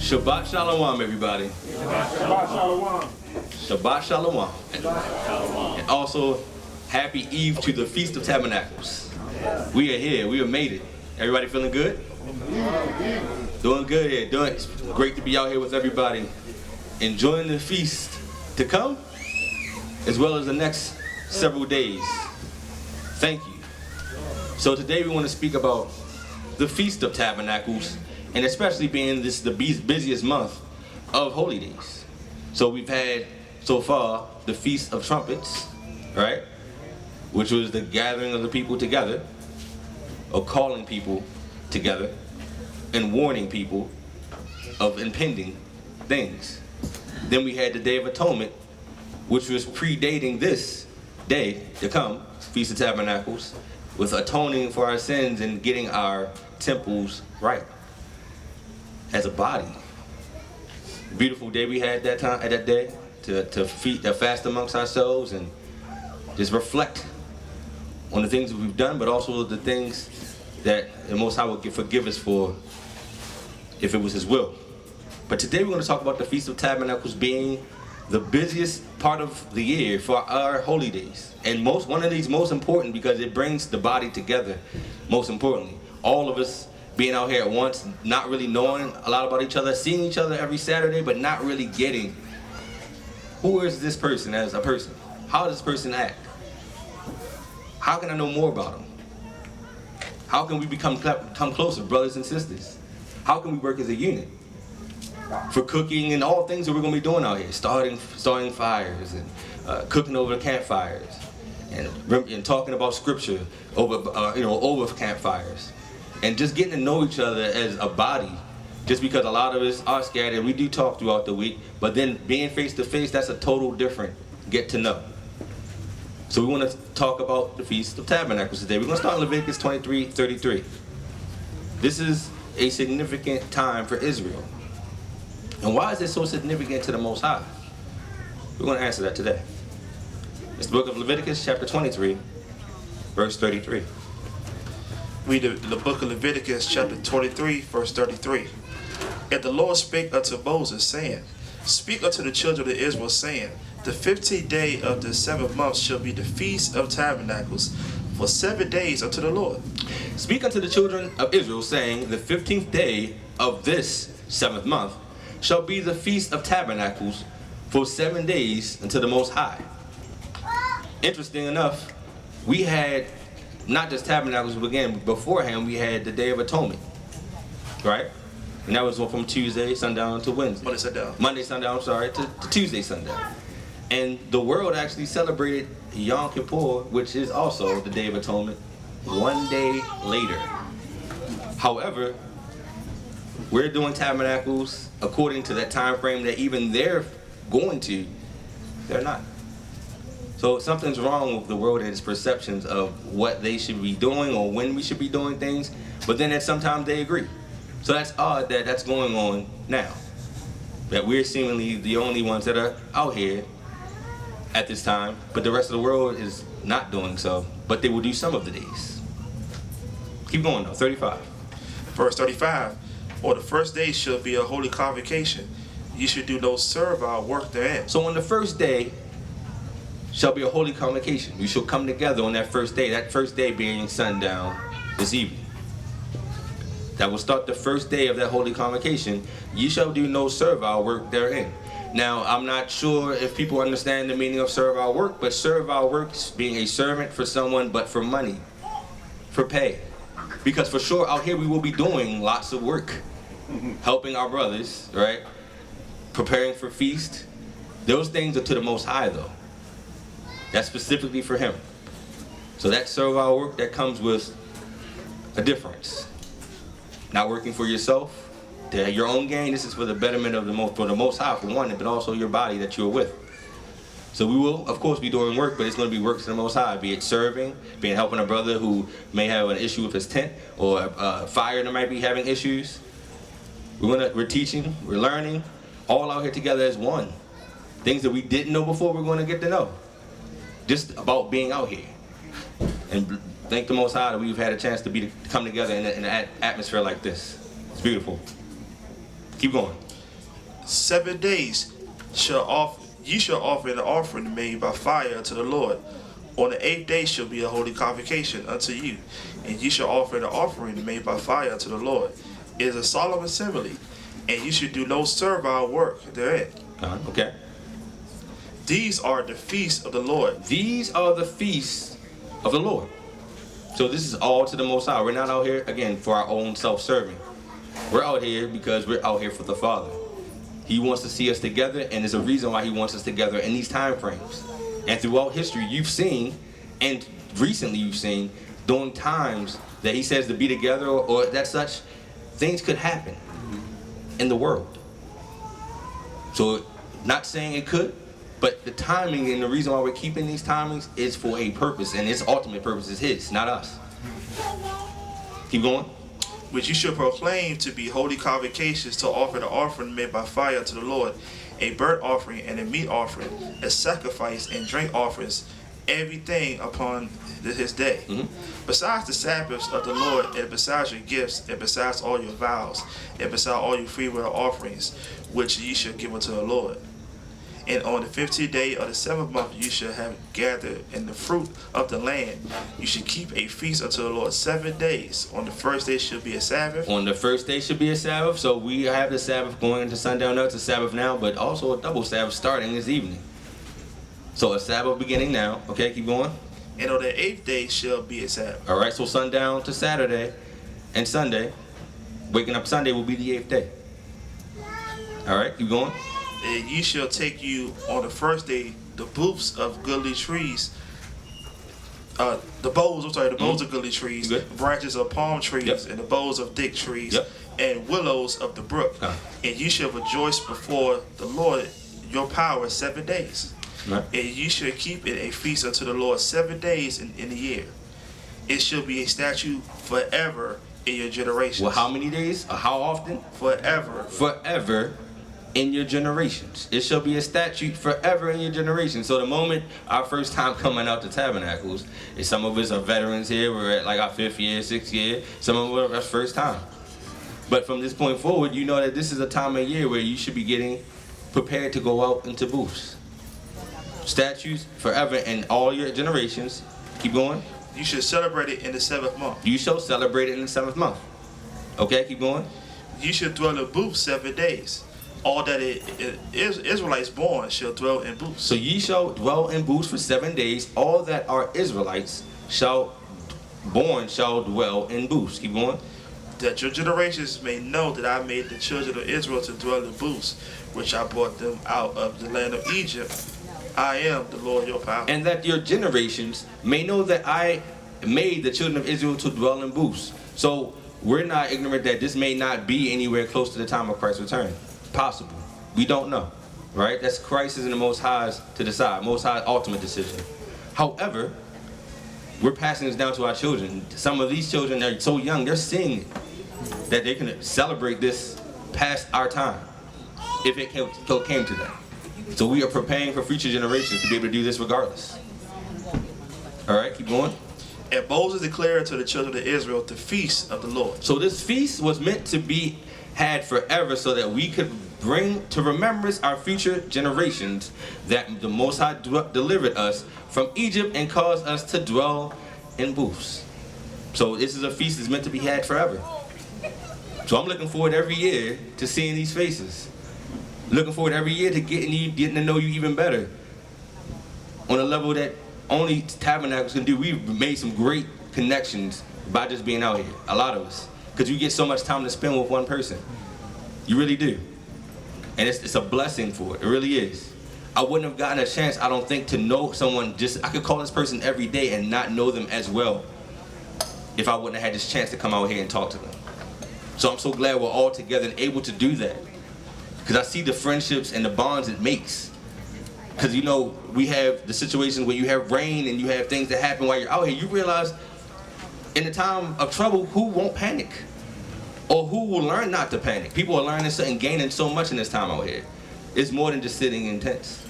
Shabbat Shalom, everybody. Shabbat Shalom. Shabbat Shalom. And also, happy Eve to the Feast of Tabernacles. We are here. We have made it. Everybody feeling good? Doing good here. It's great to be out here with everybody, enjoying the feast to come, as well as the next several days. Thank you. So today we want to speak about the Feast of Tabernacles, and especially being this the busiest month of holy days. So we've had so far the Feast of Trumpets, right? Which was the gathering of the people together, or calling people together, and warning people of impending things. Then we had the Day of Atonement, which was predating this day to come, Feast of Tabernacles, with atoning for our sins and getting our temples right as a body. Beautiful day we had that time, at that day, to fast amongst ourselves and just reflect on the things that we've done, but also the things that the Most High will forgive us for if it was His will. But today we're going to talk about the Feast of Tabernacles being the busiest part of the year for our holy days. And one of these most important because it brings the body together, most importantly. All of us being out here at once, not really knowing a lot about each other, seeing each other every Saturday, but not really getting who is this person as a person? How does this person act? How can I know more about him? How can we become closer, brothers and sisters? How can we work as a unit? For cooking and all things that we're going to be doing out here, starting fires and cooking over the campfires, and talking about scripture over campfires, and just getting to know each other as a body. Just because a lot of us are scattered, we do talk throughout the week, but then being face to face, that's a total different get to know. So we want to talk about the Feast of Tabernacles today. We're going to start in Leviticus 23:33. This is a significant time for Israel. And why is it so significant to the Most High? We're going to answer that today. It's the book of Leviticus, chapter 23, verse 33. Read the book of Leviticus, chapter 23, verse 33. And the Lord spake unto Moses, saying, Speak unto the children of Israel, saying, The 15th day of the 7th month shall be the Feast of Tabernacles, for 7 days unto the Lord. Speak unto the children of Israel, saying, The 15th day of this 7th month shall be the Feast of Tabernacles for 7 days unto the Most High. Interesting enough, we had not just Tabernacles, but again, beforehand we had the Day of Atonement, right? And that was from Tuesday sundown to Wednesday. Monday sundown, to Tuesday sundown. And the world actually celebrated Yom Kippur, which is also the Day of Atonement, 1 day later. However, we're doing Tabernacles according to that time frame that even they're not. So something's wrong with the world and its perceptions of what they should be doing or when we should be doing things, but then sometimes they agree. So that's odd that that's going on now. That we're seemingly the only ones that are out here at this time, but the rest of the world is not doing so, but they will do some of the days. Keep going though, 35. Verse 35. Or the first day shall be a holy convocation. You should do no servile work therein. So on the first day shall be a holy convocation. You shall come together on that first day being sundown this evening. That will start the first day of that holy convocation. You shall do no servile work therein. Now, I'm not sure if people understand the meaning of servile work, but servile work is being a servant for someone, but for money, for pay. Because for sure, out here we will be doing lots of work, helping our brothers, right? Preparing for feast. Those things are to the Most High, though. That's specifically for Him. So that servile work, that comes with a difference. Not working for yourself, to your own gain. This is for the betterment of the Most High, for one, but also your body that you're with. So we will, of course, be doing work, but it's going to be work to the Most High, be it serving, be it helping a brother who may have an issue with his tent, or a fire that might be having issues. We're teaching, we're learning, all out here together as one. Things that we didn't know before, we're going to get to know. Just about being out here. And thank the Most High that we've had a chance to come together in an atmosphere like this. It's beautiful. Keep going. 7 days ye shall offer an offering made by fire unto the Lord. On the 8th day shall be a holy convocation unto you, and ye shall offer an offering made by fire unto the Lord. It is a solemn assembly, and you should do no servile work therein. Okay. These are the feasts of the Lord. These are the feasts of the Lord. So this is all to the Most High. We're not out here, again, for our own self-serving. We're out here because we're out here for the Father. He wants to see us together, and there's a reason why he wants us together in these time frames. And throughout history, you've seen, and recently you've seen, during times that he says to be together or that such, things could happen in the world. So, not saying it could, but the timing and the reason why we're keeping these timings is for a purpose, and its ultimate purpose is his, not us. Keep going. Which you should proclaim to be holy convocations, to offer the offering made by fire to the Lord, a burnt offering and a meat offering, a sacrifice and drink offerings, everything upon his day. Besides the Sabbaths of the Lord, and besides your gifts, and besides all your vows, and besides all your freewill offerings, which ye shall give unto the Lord. And on the 15th day of the 7th month you shall have gathered in the fruit of the land. You should keep a feast unto the Lord 7 days. On the first day shall be a Sabbath. On the first day should be a Sabbath. So we have the Sabbath going into sundown. Now it's a Sabbath now, but also a double Sabbath starting this evening. So a Sabbath beginning now. Okay, keep going. And on the 8th day shall be a Sabbath. All right, so sundown to Saturday and Sunday. Waking up Sunday will be the 8th day. All right, keep going. And ye shall take you on the first day the booths of goodly trees, the boughs of goodly trees, branches of palm trees, and the boughs of thick trees, and willows of the brook. And ye shall rejoice before the Lord your power 7 days. And ye shall keep it a feast unto the Lord 7 days in the year. It shall be a statute forever in your generations. Well, how many days? How often? Forever. Forever in your generations. It shall be a statute forever in your generations. So the moment our first time coming out to Tabernacles, and some of us are veterans here, we're at like our 5th year, 6th year, some of us are first time. But from this point forward, you know that this is a time of year where you should be getting prepared to go out into booths. Statutes forever in all your generations. Keep going. You should celebrate it in the 7th month. You shall celebrate it in the 7th month. Okay, keep going. You should dwell in booths 7 days. All that Israelites born shall dwell in booths. So ye shall dwell in booths for 7 days. All that are Israelites shall dwell in booths. Keep going. That your generations may know that I made the children of Israel to dwell in booths, which I brought them out of the land of Egypt. I am the Lord your power. And that your generations may know that I made the children of Israel to dwell in booths. So we're not ignorant that this may not be anywhere close to the time of Christ's return. Possible. We don't know. Right? That's Christ and the Most High's to decide. Most High's ultimate decision. However, we're passing this down to our children. Some of these children are so young, they're seeing it, that they can celebrate this past our time, if it came to that. So we are preparing for future generations to be able to do this regardless. All right, keep going. And Moses declared to the children of Israel the feast of the Lord. So this feast was meant to be had forever so that we could bring to remembrance our future generations that the Most High delivered us from Egypt and caused us to dwell in booths. So this is a feast that's meant to be had forever. So I'm looking forward every year to seeing these faces. Looking forward every year to getting to know you even better. On a level that only Tabernacles can do. We've made some great connections by just being out here. A lot of us. Because you get so much time to spend with one person. You really do. And it's a blessing for it. It really is. I wouldn't have gotten a chance, I don't think, to know someone I could call this person every day and not know them as well if I wouldn't have had this chance to come out here and talk to them. So I'm so glad we're all together and able to do that. Because I see the friendships and the bonds it makes. Because, you know, we have the situations where you have rain and you have things that happen while you're out here. You realize in the time of trouble, who won't panic? Or who will learn not to panic? People are learning and gaining so much in this time out here. It's more than just sitting in tents.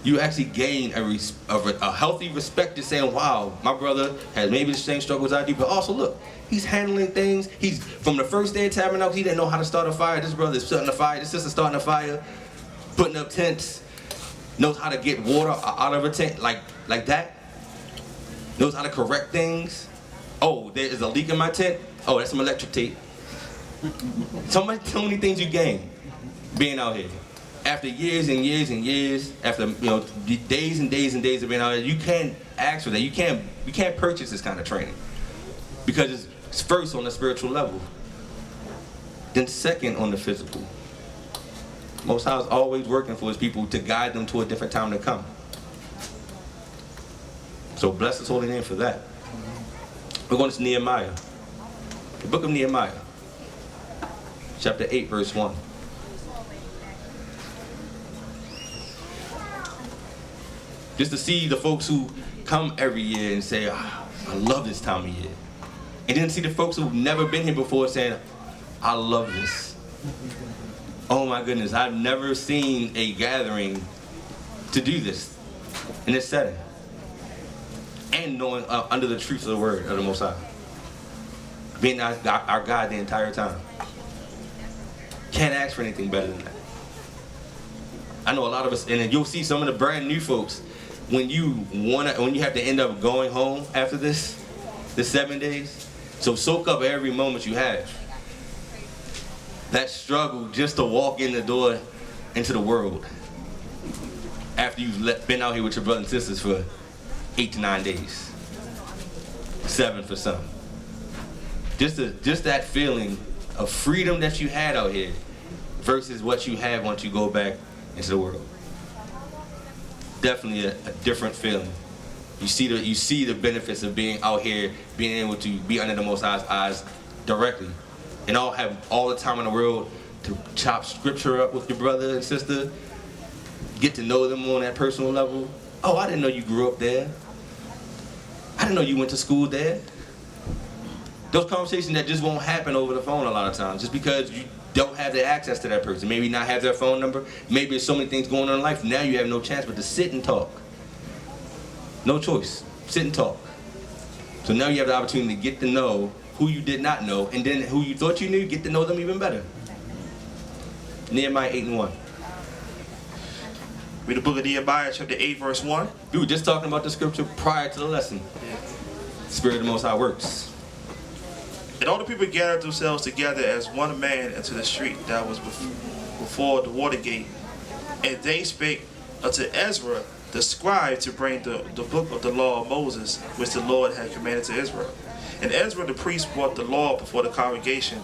you actually gain a healthy respect to saying, wow, my brother has maybe the same struggles I do, but also look, he's handling things. He's from the first day of Tabernacles, he didn't know how to start a fire. This brother is starting a fire. This sister starting a fire, putting up tents, knows how to get water out of a tent like that. Knows how to correct things. Oh, there is a leak in my tent. Oh, that's some electric tape. So many things you gain being out here. After years and years and years, after days and days and days of being out here, you can't ask for that. You can't purchase this kind of training because it's first on the spiritual level, then second on the physical. Most High is always working for his people to guide them to a different time to come. So bless his holy name for that. We're going to Nehemiah, the book of Nehemiah, chapter 8, verse 1. Just to see the folks who come every year and say, I love this time of year. And then see the folks who've never been here before saying, I love this. Oh my goodness, I've never seen a gathering to do this in this setting. And knowing under the truth of the word of the Most High. Being our God the entire time. Can't ask for anything better than that. I know a lot of us, and you'll see some of the brand new folks, when you have to end up going home after the 7 days, so soak up every moment you have. That struggle just to walk in the door into the world after you've been out here with your brothers and sisters for 8 to 9 days, 7 for some. Just that feeling of freedom that you had out here versus what you have once you go back into the world. Definitely a different feeling. You see the benefits of being out here, being able to be under the Most High's eyes directly, and have all the time in the world to chop scripture up with your brother and sister, get to know them on that personal level. Oh, I didn't know you grew up there. I didn't know you went to school there. Those conversations that just won't happen over the phone a lot of times, just because you don't have the access to that person. Maybe not have their phone number. Maybe there's so many things going on in life. Now you have no chance but to sit and talk. No choice. Sit and talk. So now you have the opportunity to get to know who you did not know, and then who you thought you knew, get to know them even better. Nehemiah 8 and 1. Read the book of Nehemiah, chapter 8, verse 1. We were just talking about the scripture prior to the lesson. Spirit of the Most High works. And all the people gathered themselves together as one man into the street that was before the water gate. And they spake unto Ezra the scribe to bring the book of the law of Moses, which the Lord had commanded to Israel. And Ezra the priest brought the law before the congregation,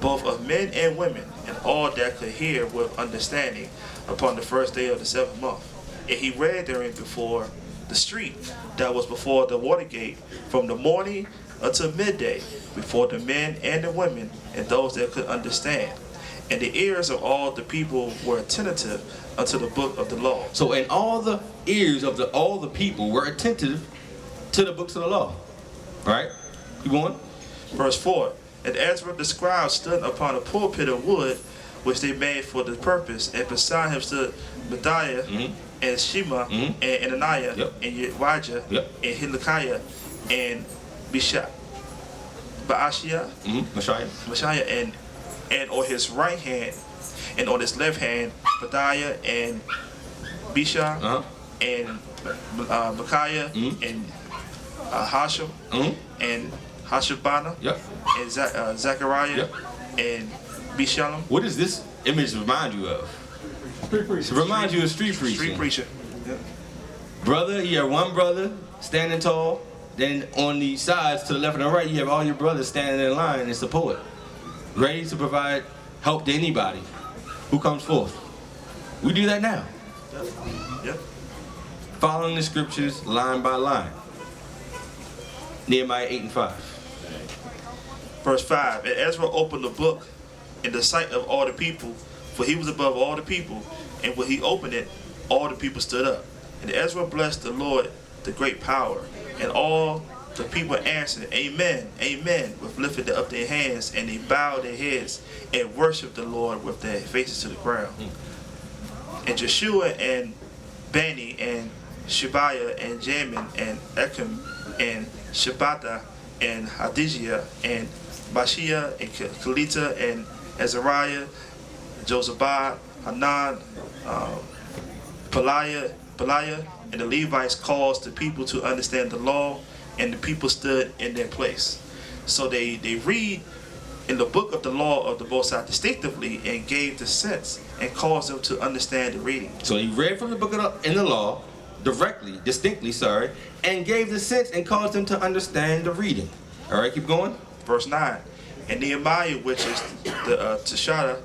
both of men and women, and all that could hear with understanding, upon the first day of the 7th month. And he read therein before the street that was before the water gate, from the morning until midday, before the men and the women, and those that could understand. And the ears of all the people were attentive unto the book of the law. So, and all the ears of all the people were attentive to the books of the law. Right? You going? Verse 4. And Ezra the scribe stood upon a pulpit of wood, which they made for the purpose, and beside him stood Medaiah, and Shema, and Ananiah, and Urijah, and Hilkiah, and Baashiah, Messiah, and on his right hand, and on his left hand, Pedaiah, and Bisha, and Micaiah, and Hashem, and Hashabana, and Zechariah, and Bishalom. What does this image remind you of? Street preaching. It reminds you of street preaching. Street preacher. Yeah. Brother, you have one brother standing tall. Then on the sides, to the left and the right, you have all your brothers standing in line in support, ready to provide help to anybody who comes forth. We do that now. Yep. Following the scriptures line by line. Nehemiah 8 and 5. Verse 5. And Ezra opened the book in the sight of all the people, for he was above all the people. And when he opened it, all the people stood up. And Ezra blessed the Lord, the great power. And all the people answered, Amen, Amen, with lifted up their hands, and they bowed their heads and worshiped the Lord with their faces to the ground. And Joshua and Bani, and Shebaiah, and Jamin, and Ekim, and Shabbatha, and Hadijah, and Bashia, and Kalita, and Azariah, Josabad, Hanan, Peliah, and the Levites caused the people to understand the law, and the people stood in their place. So they read in the book of the law of the Most High distinctively and gave the sense and caused them to understand the reading. So he read from the book in the law, distinctly, and gave the sense and caused them to understand the reading. All right, keep going. Verse 9. And Nehemiah, which is the Tishada,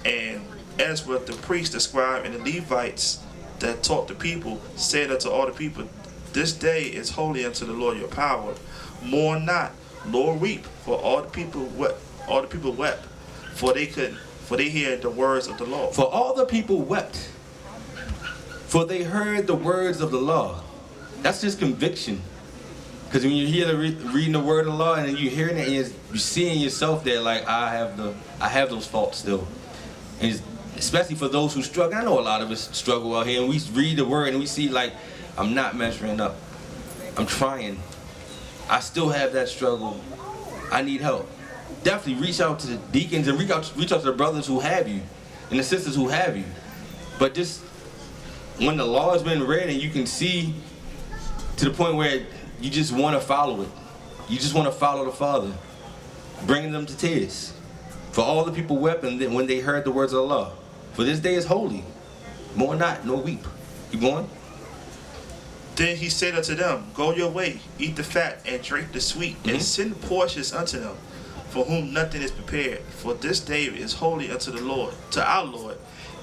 and Ezra the priest, the scribe, and the Levites that taught the people, said unto all the people, this day is holy unto the Lord your power. Mourn not, nor weep, for all the people wept, for they heard the words of the law. For all the people wept, for they heard the words of the law. That's just conviction. Because when you hear reading the word of the law and you're hearing it, and you're seeing yourself there, like I have those faults still. And especially for those who struggle. I know a lot of us struggle out here, and we read the word and we see like, I'm not measuring up. I'm trying. I still have that struggle. I need help. Definitely reach out to the deacons and reach out to the brothers who have you and the sisters who have you. But just when the law has been read and you can see to the point where you just want to follow it. You just want to follow the Father, bringing them to tears. For all the people wept when they heard the words of the law. For this day is holy. Mourn not, nor weep. Keep going. Then he said unto them, go your way, eat the fat, and drink the sweet, and send portions unto them, for whom nothing is prepared. For this day is holy unto the Lord, to our Lord.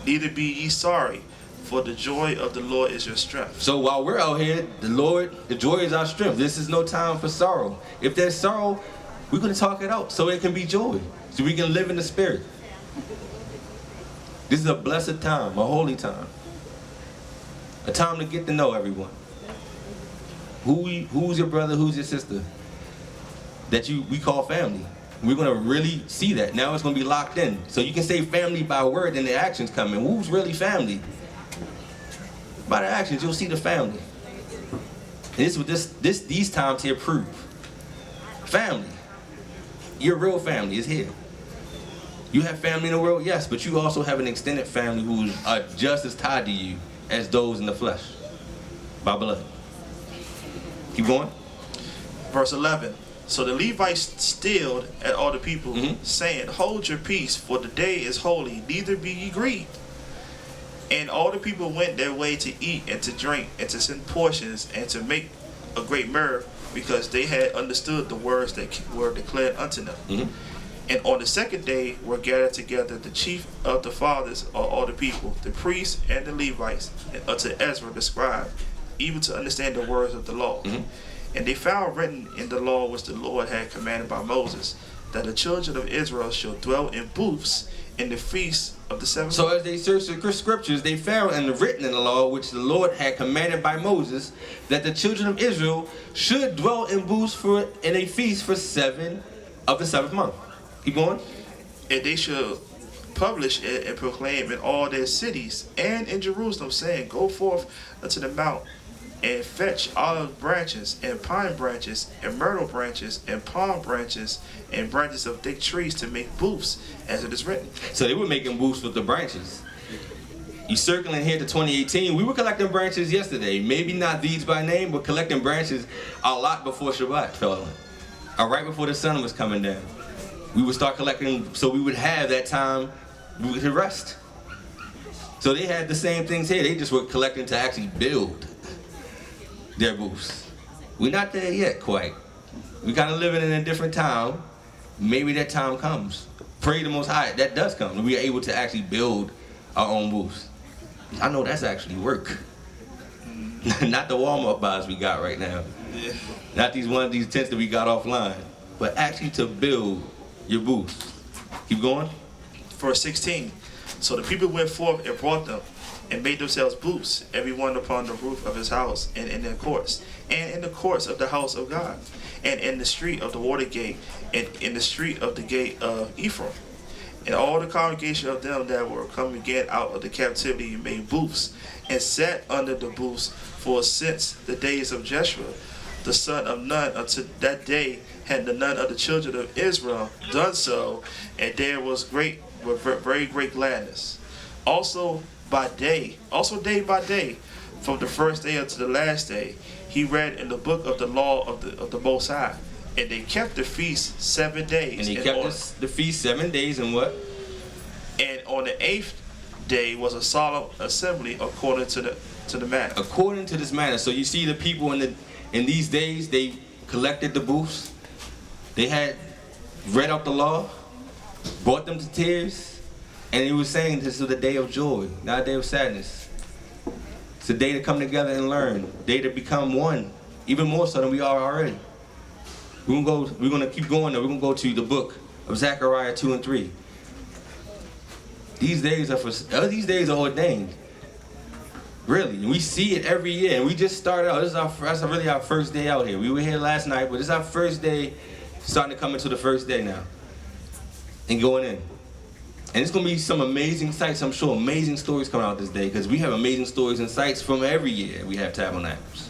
Neither be ye sorry, for the joy of the Lord is your strength. So while we're out here, the joy is our strength. This is no time for sorrow. If there's sorrow, we're going to talk it out so it can be joy, so we can live in the Spirit. This is a blessed time, a holy time. A time to get to know everyone. Who's your brother, who's your sister that we call family. We're going to really see that. Now it's going to be locked in. So you can say family by word and the actions come in. Who's really family? By the actions, you'll see the family. And this is what these times here prove. Family. Your real family is here. You have family in the world, yes, but you also have an extended family who are just as tied to you as those in the flesh by blood. Keep going. Verse 11. So the Levites stilled at all the people, saying, hold your peace, for the day is holy, neither be ye grieved. And all the people went their way to eat and to drink and to send portions and to make a great mirth, because they had understood the words that were declared unto them. And on the second day were gathered together the chief of the fathers of all the people, the priests and the Levites, and unto Ezra the scribe, even to understand the words of the law. And they found written in the law which the Lord had commanded by Moses, that the children of Israel shall dwell in booths in the feast of the 7th. So as they searched the scriptures, they found written in the law which the Lord had commanded by Moses, that the children of Israel should dwell in booths in a feast for 7 of the 7th month. Keep going. And they shall publish it and proclaim in all their cities and in Jerusalem, saying, go forth unto the mount and fetch olive branches and pine branches and myrtle branches and palm branches and branches of thick trees to make booths, as it is written. So they were making booths with the branches. You circling here to 2018, we were collecting branches yesterday. Maybe not these by name, but collecting branches a lot before Shabbat fell on. Right before the sun was coming down. We would start collecting so we would have that time to rest. So they had the same things here. They just were collecting to actually build their booths. We're not there yet quite. We kind of living in a different time. Maybe that time comes. Pray the Most High, that does come. We are able to actually build our own booths. I know that's actually work. Not the Walmart buys we got right now. Not one of these tents that we got offline. But actually to build your booths. Keep going. Verse 16. So the people went forth and brought them, and made themselves booths, every one upon the roof of his house, and in their courts, and in the courts of the house of God, and in the street of the water gate, and in the street of the gate of Ephraim. And all the congregation of them that were come again out of the captivity made booths, and sat under the booths, for since the days of Jeshua, the son of Nun, unto that day had none of the children of Israel done so, and there was very great gladness. Also day by day, from the first day unto the last day, he read in the book of the law of the Most High. And they kept the feast 7 days. And they kept the feast 7 days, and what? And on the 8th day was a solemn assembly according to the manner. According to this manner. So you see the people in these days, they collected the booths. They had read out the law, brought them to tears, and he was saying this is the day of joy, not a day of sadness. It's a day to come together and learn, a day to become one, even more so than we are already. We're gonna keep going though. We're gonna go to the book of Zechariah 2 and 3. These days are ordained. Really, and we see it every year. And we just started out. That's really our first day out here. We were here last night, but this is our first day, starting to come into the first day now, and going in. And it's gonna be some amazing sights. I'm sure amazing stories coming out this day, because we have amazing stories and sights from every year we have Tabernacles.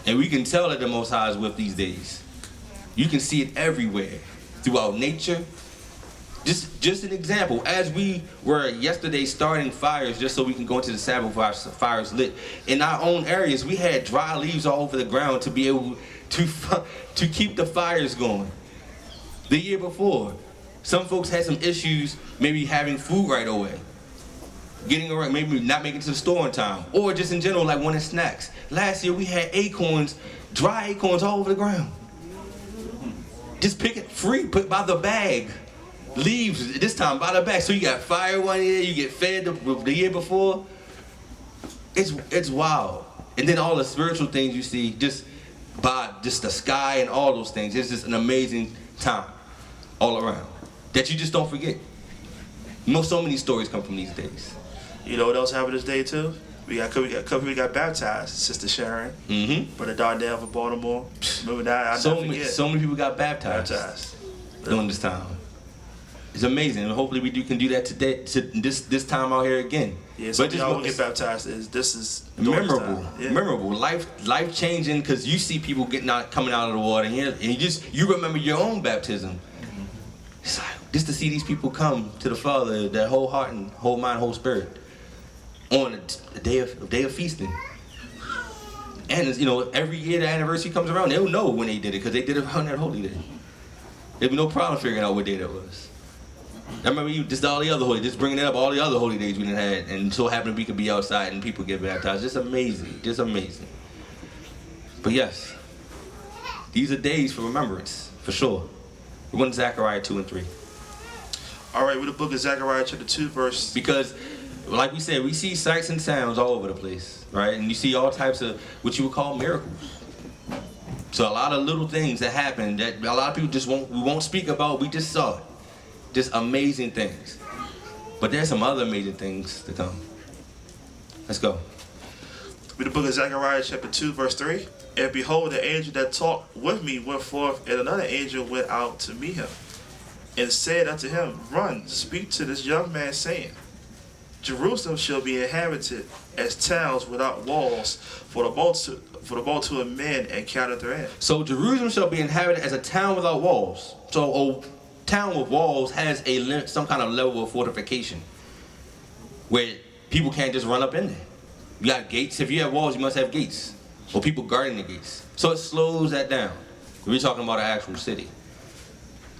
And we can tell that the Most High is with these days. You can see it everywhere, throughout nature. Just an example, as we were yesterday starting fires just so we can go into the Sabbath while fires lit, in our own areas we had dry leaves all over the ground to be able to keep the fires going. The year before, some folks had some issues, maybe having food right away, getting around, maybe not making it to the store in time, or just in general like wanting snacks. Last year we had acorns, dry acorns all over the ground. Just pick it free, put by the bag. Leaves this time by the bag. So you got fire one year, you get fed the year before. It's wild. And then all the spiritual things you see just by just the sky and all those things. It's just an amazing time all around that you just don't forget. So many stories come from these days. You know what else happened this day too? We got baptized. Sister Sharon, Brother Darnell from Baltimore. Remember that? I'll never forget. So many people got baptized during this time. It's amazing, and hopefully we can do that today. This time out here again. Yeah, so y'all will get baptized. This is memorable, yeah. Memorable, life changing, because you see people coming out of the water, and you remember your own baptism. It's like just to see these people come to the Father, their whole heart and whole mind, whole spirit, on a day of feasting. And every year the anniversary comes around, they'll know when they did it, because they did it on that holy day. There'd be no problem figuring out what day that was. I remember just all the other holy, just bringing it up, all the other holy days we done had, and so happened we could be outside and people get baptized. Just amazing. But yes, these are days for remembrance, for sure. We're going to Zechariah 2 and 3. All right, with the book of Zechariah chapter 2 verse. Because, like we said, we see sights and sounds all over the place, right? And you see all types of what you would call miracles. So a lot of little things that happen that a lot of people we won't speak about. We just saw it. Just amazing things. But there's some other amazing things to come. Let's go. With the book of Zechariah chapter 2 verse 3. And behold, the angel that talked with me went forth, and another angel went out to meet him, and said unto him, Run, speak to this young man, saying, Jerusalem shall be inhabited as towns without walls, for the multitude of men encountered therein. So Jerusalem shall be inhabited as a town without walls. So a town with walls has some kind of level of fortification where people can't just run up in there. You got gates. If you have walls, you must have gates, or people guarding the gates. So it slows that down. We're talking about an actual city.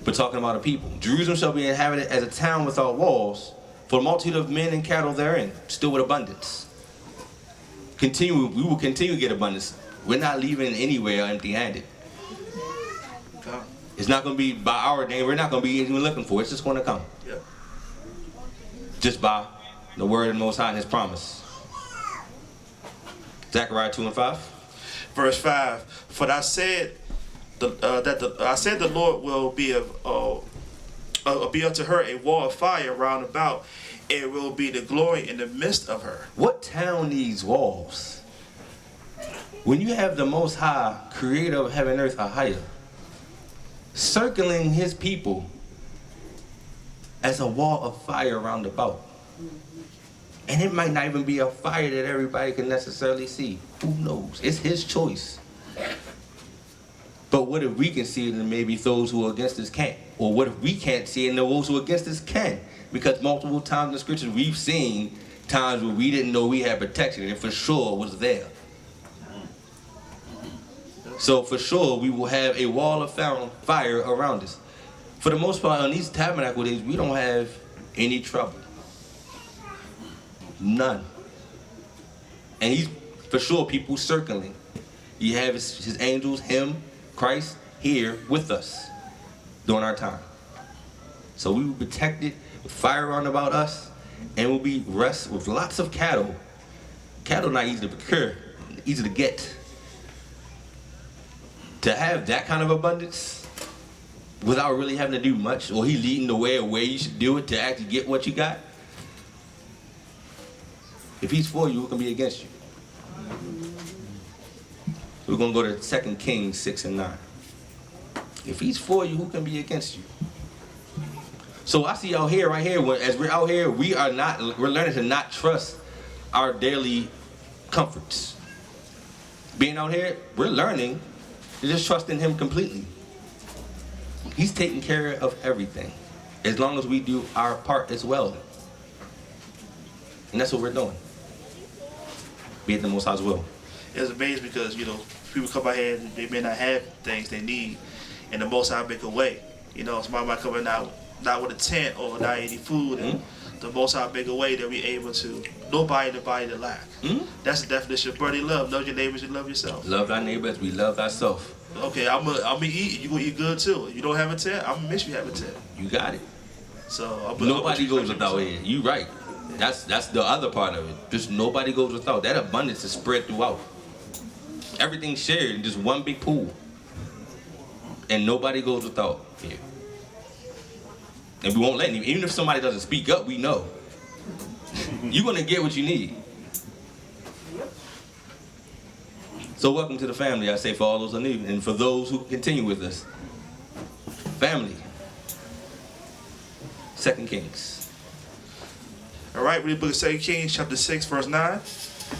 We're talking about a people. Jerusalem shall be inhabited as a town without walls, for the multitude of men and cattle therein, still with abundance. We will continue to get abundance. We're not leaving anywhere empty-handed. It's not going to be by our name. We're not going to be even looking for it. It's just going to come. Yep. Just by the word of the Most High and His promise. Zechariah 2 and 5. Verse 5. For I said the Lord will be unto her a wall of fire round about, and it will be the glory in the midst of her. What town needs walls? When you have the Most High, creator of heaven and earth, Ahaya, circling His people, as a wall of fire round about. And it might not even be a fire that everybody can necessarily see. Who knows? It's his choice. But what if we can see it and maybe those who are against us can't? Or what if we can't see it and those who are against us can? Because multiple times in the scriptures we've seen times where we didn't know we had protection and for sure was there. So for sure we will have a wall of fire around us. For the most part on these tabernacle days we don't have any trouble. None. And he's for sure people circling. You have his angels, him, Christ here with us during our time. So we will be protected with fire round about us, and we'll be rest with lots of cattle. Cattle not easy to procure, easy to get. To have that kind of abundance without really having to do much, or he leading the way of where you should do it to actually get what you got. If he's for you, who can be against you? We're going to go to 2 Kings 6 and 9. If he's for you, who can be against you? So I see out here, right here, as we're out here, we're learning to not trust our daily comforts. Being out here, we're learning to just trust in him completely. He's taking care of everything, as long as we do our part as well. And that's what we're doing. Be it the Most High's will. It's amazing because, people come out here and they may not have things they need, and the Most High make a way. Somebody might come in not with a tent or not any food, and the Most High make a way that we able to, nobody to lack. That's the definition of brotherly love. Love your neighbors, you love yourself. Love thy neighbor as we love thyself. Okay, I'm gonna eat, you gonna eat good too. If you don't have a tent, I'm gonna miss you have a tent. You got it. So nobody goes without it. You right. That's the other part of it. Just nobody goes without. That abundance is spread throughout. Everything's shared in just one big pool. And nobody goes without here. And we won't let him. Even if somebody doesn't speak up, we know. You're going to get what you need. So welcome to the family, I say, for all those who are new. And for those who continue with us. Family. 2 Kings. All right, read the book of 2 Kings, chapter 6, verse 9.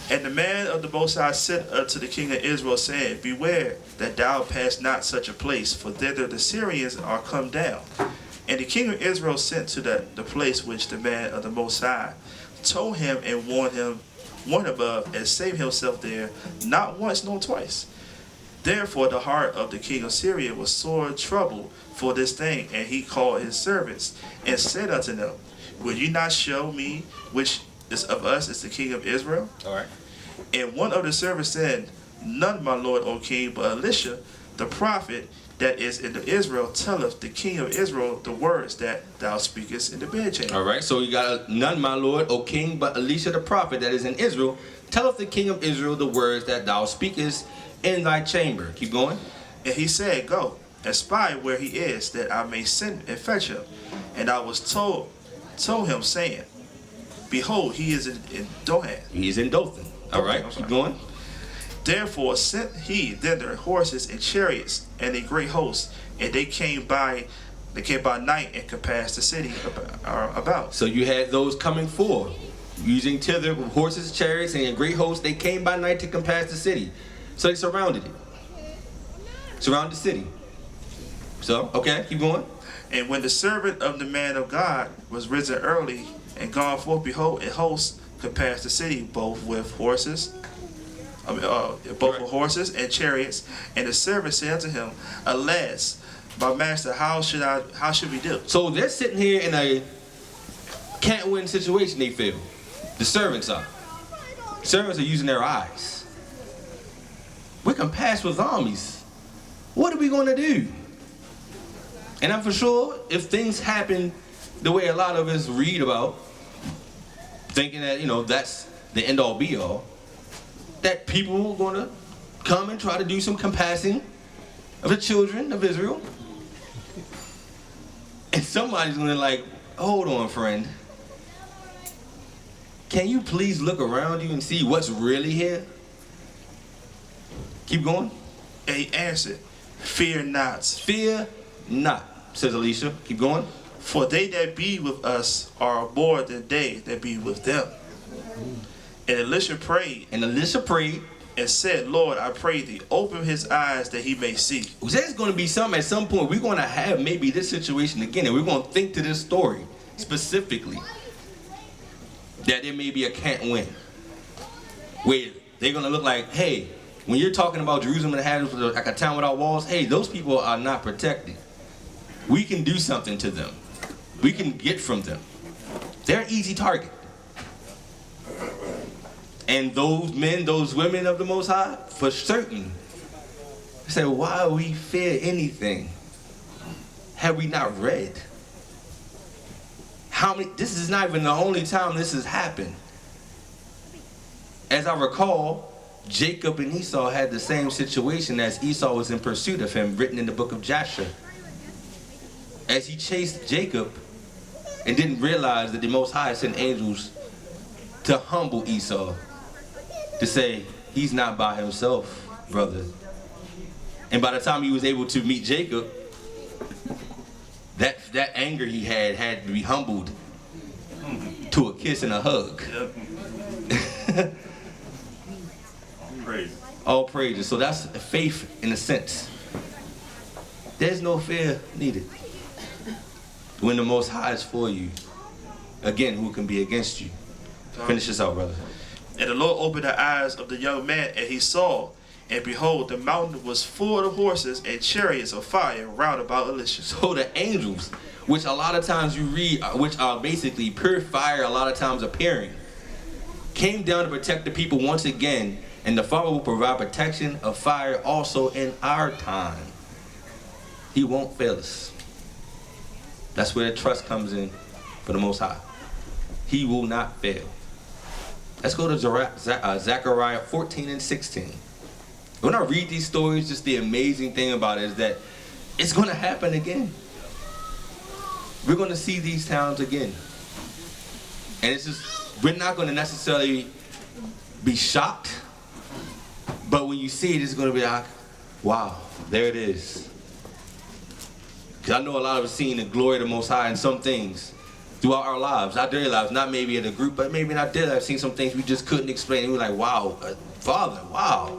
And the man of the Most High said unto the king of Israel, saying, Beware that thou pass not such a place, for thither the Syrians are come down. And the king of Israel sent to the place which the man of the Most High told him and warned him above, and saved himself there, not once nor twice. Therefore the heart of the king of Syria was sore troubled for this thing, and he called his servants, and said unto them, Will you not show me which is of us is the king of Israel? All right. And one of the servants said, None, my lord, O king, but Elisha, the prophet that is in Israel, telleth the king of Israel the words that thou speakest in the bedchamber. All right, so you got none, my lord, O king, but Elisha the prophet that is in Israel, telleth the king of Israel the words that thou speakest in thy chamber. Keep going. And he said, Go, and spy where he is, that I may send and fetch him. And I was told him, saying, Behold, he is in Dohan. He is in Dothan. All right, keep going. Therefore sent he thither horses and chariots and a great host, and they came by night and compassed the city about. So you had those coming forward, using thither with horses, chariots, and a great host. They came by night to compass the city. So they surrounded it. Surrounded the city. So, okay, keep going. And when the servant of the man of God was risen early and gone forth, behold, a host compassed the city, both with horses, with horses and chariots. And the servant said unto him, Alas, my master, how should we do? So they're sitting here in a can't win situation, they feel. The servants are. Servants are using their eyes. We can pass with armies. What are we going to do? And I'm for sure, if things happen the way a lot of us read about, thinking that, that's the end-all be-all, that people are going to come and try to do some compassing of the children of Israel. And somebody's going to hold on, friend. Can you please look around you and see what's really here? Keep going. And he answered, Fear not. Fear not, says Elisha. Keep going. For they that be with us are more than they that be with them. And Elisha prayed and said, Lord, I pray thee, open his eyes that he may see. There's going to be some at some point. We're going to have maybe this situation again, and we're going to think to this story specifically that there may be a can't win. Where they're going to look like, hey, when you're talking about Jerusalem and having like a town without walls, hey, those people are not protected. We can do something to them. We can get from them. They're an easy target. And those men, those women of the Most High, for certain, say, why we fear anything? Have we not read? This is not even the only time this has happened. As I recall, Jacob and Esau had the same situation as Esau was in pursuit of him, written in the book of Joshua. As he chased Jacob and didn't realize that the Most High sent angels to humble Esau, to say, he's not by himself, brother. And by the time he was able to meet Jacob, that anger he had to be humbled to a kiss and a hug. Yep. Praise. All praises. So that's faith in a sense. There's no fear needed. When the Most High is for you, again, who can be against you? Finish this out, brother. And the Lord opened the eyes of the young man, and he saw, and behold, the mountain was full of horses and chariots of fire round about Elisha. So the angels, which a lot of times you read, which are basically pure fire, a lot of times appearing, came down to protect the people once again, and the Father will provide protection of fire also in our time. He won't fail us. That's where the trust comes in for the Most High. He will not fail. Let's go to Zechariah 14 and 16. When I read these stories, just the amazing thing about it is that it's going to happen again. We're going to see these towns again. And it's just, we're not going to necessarily be shocked, but when you see it, it's going to be like, wow, there it is. Because I know a lot of us seen the glory of the Most High in some things throughout our lives, our daily lives, not maybe in a group, but maybe in our daily lives, seen some things we just couldn't explain. And we were like, wow, Father, wow.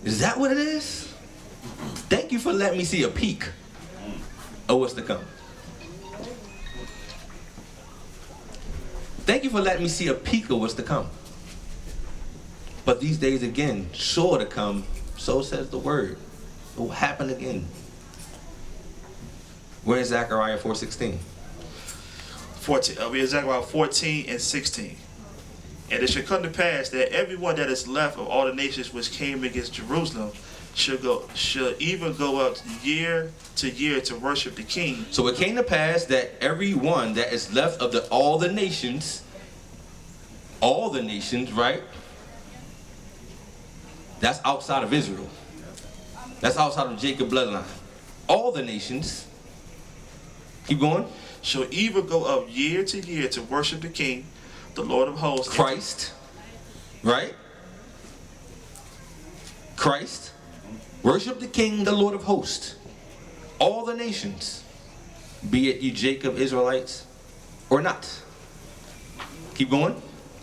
Is that what it is? Thank you for letting me see a peek of what's to come. Thank you for letting me see a peek of what's to come. But these days again, sure to come, so says the word. It will happen again. Where is Zechariah 4:16? 14. We are Zechariah 14 and 16. And it shall come to pass that everyone that is left of all the nations which came against Jerusalem shall even go up year to year to worship the King. So it came to pass that everyone that is left of all the nations, right? That's outside of Israel. That's outside of Jacob's bloodline. All the nations. Keep going. Shall even go up year to year to worship the King, the Lord of hosts. Christ, right? Christ. Worship the King, the Lord of hosts. All the nations, be it you Jacob Israelites or not. Keep going.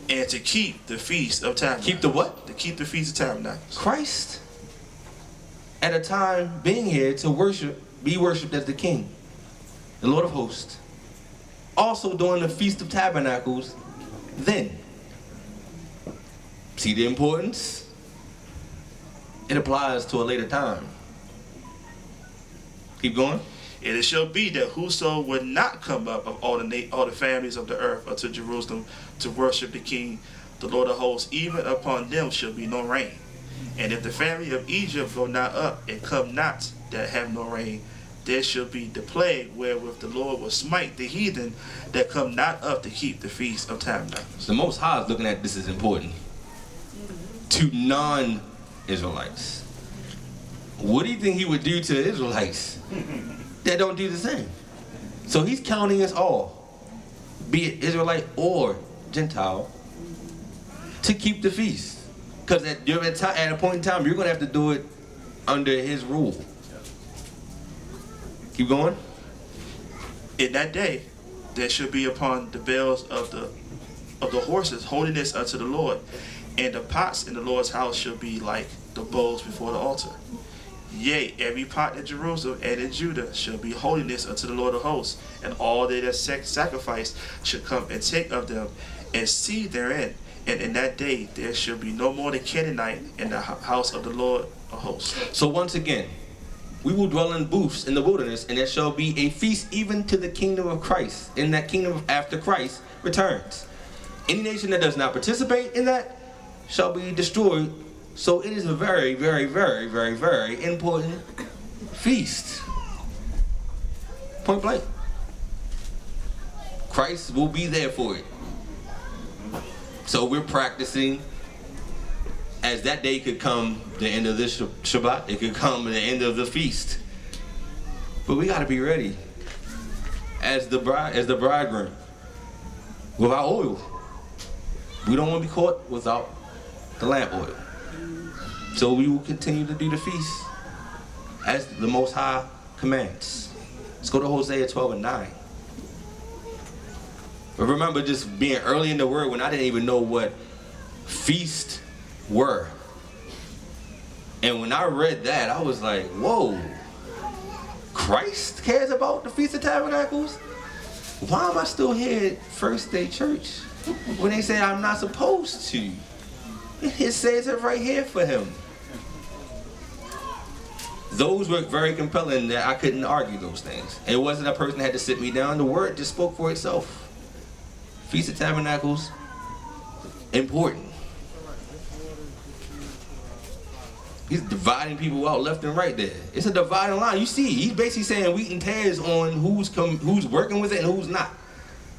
And to keep the feast of tabernacles. Keep the what? To keep the feast of tabernacles. Christ, at a time being here to worship, be worshipped as the King, the Lord of hosts. Also during the Feast of Tabernacles, then. See the importance? It applies to a later time. Keep going. And it shall be that whoso would not come up of all the families of the earth unto Jerusalem to worship the King, the Lord of hosts, even upon them shall be no rain. And if the family of Egypt go not up and come not that have no rain, there shall be the plague wherewith the Lord will smite the heathen that come not up to keep the feast of tabernacles. The Most High is looking at this as important. To non-Israelites. What do you think he would do to Israelites that don't do the same? So he's counting us all, be it Israelite or Gentile, to keep the feast. Because at a point in time, you're going to have to do it under his rule. Keep going. In that day, there shall be upon the bells of the horses holiness unto the Lord, and the pots in the Lord's house shall be like the bowls before the altar. Yea, every pot in Jerusalem and in Judah shall be holiness unto the Lord of hosts, and all they that sacrifice shall come and take of them, and see therein. And in that day there shall be no more the Canaanite in the house of the Lord of hosts. So once again, we will dwell in booths in the wilderness, and there shall be a feast even to the kingdom of Christ, in that kingdom after Christ returns. Any nation that does not participate in that shall be destroyed. So it is a very, very, very, very, very important feast. Point blank. Christ will be there for it. So we're practicing, as that day could come, the end of this Shabbat, it could come the end of the feast. But we got to be ready as the bridegroom with our oil. We don't want to be caught without the lamp oil. So we will continue to do the feast as the Most High commands. Let's go to Hosea 12:9. But remember just being early in the word when I didn't even know what feast were. And when I read that, I was like, whoa, Christ cares about the Feast of Tabernacles? Why am I still here at First Day Church when they say I'm not supposed to? It says it right here for him. Those were very compelling that I couldn't argue those things. It wasn't a person that had to sit me down. The word just spoke for itself. Feast of Tabernacles, important. He's dividing people out left and right there. It's a dividing line. You see, he's basically saying wheat and tares on who's working with it and who's not.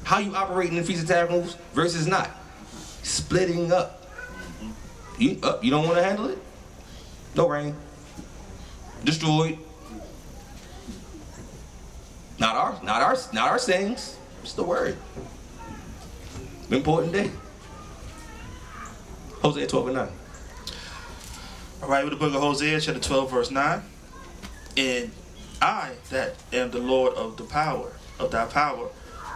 How you operate in the Feast of Tabernacles versus not. Splitting up. You don't want to handle it? No rain. Destroyed. Not our sayings. It's the word. Important day. Hosea 12:9. All right, with the book of Hosea, chapter 12, verse 9. And I, that am the Lord of thy power,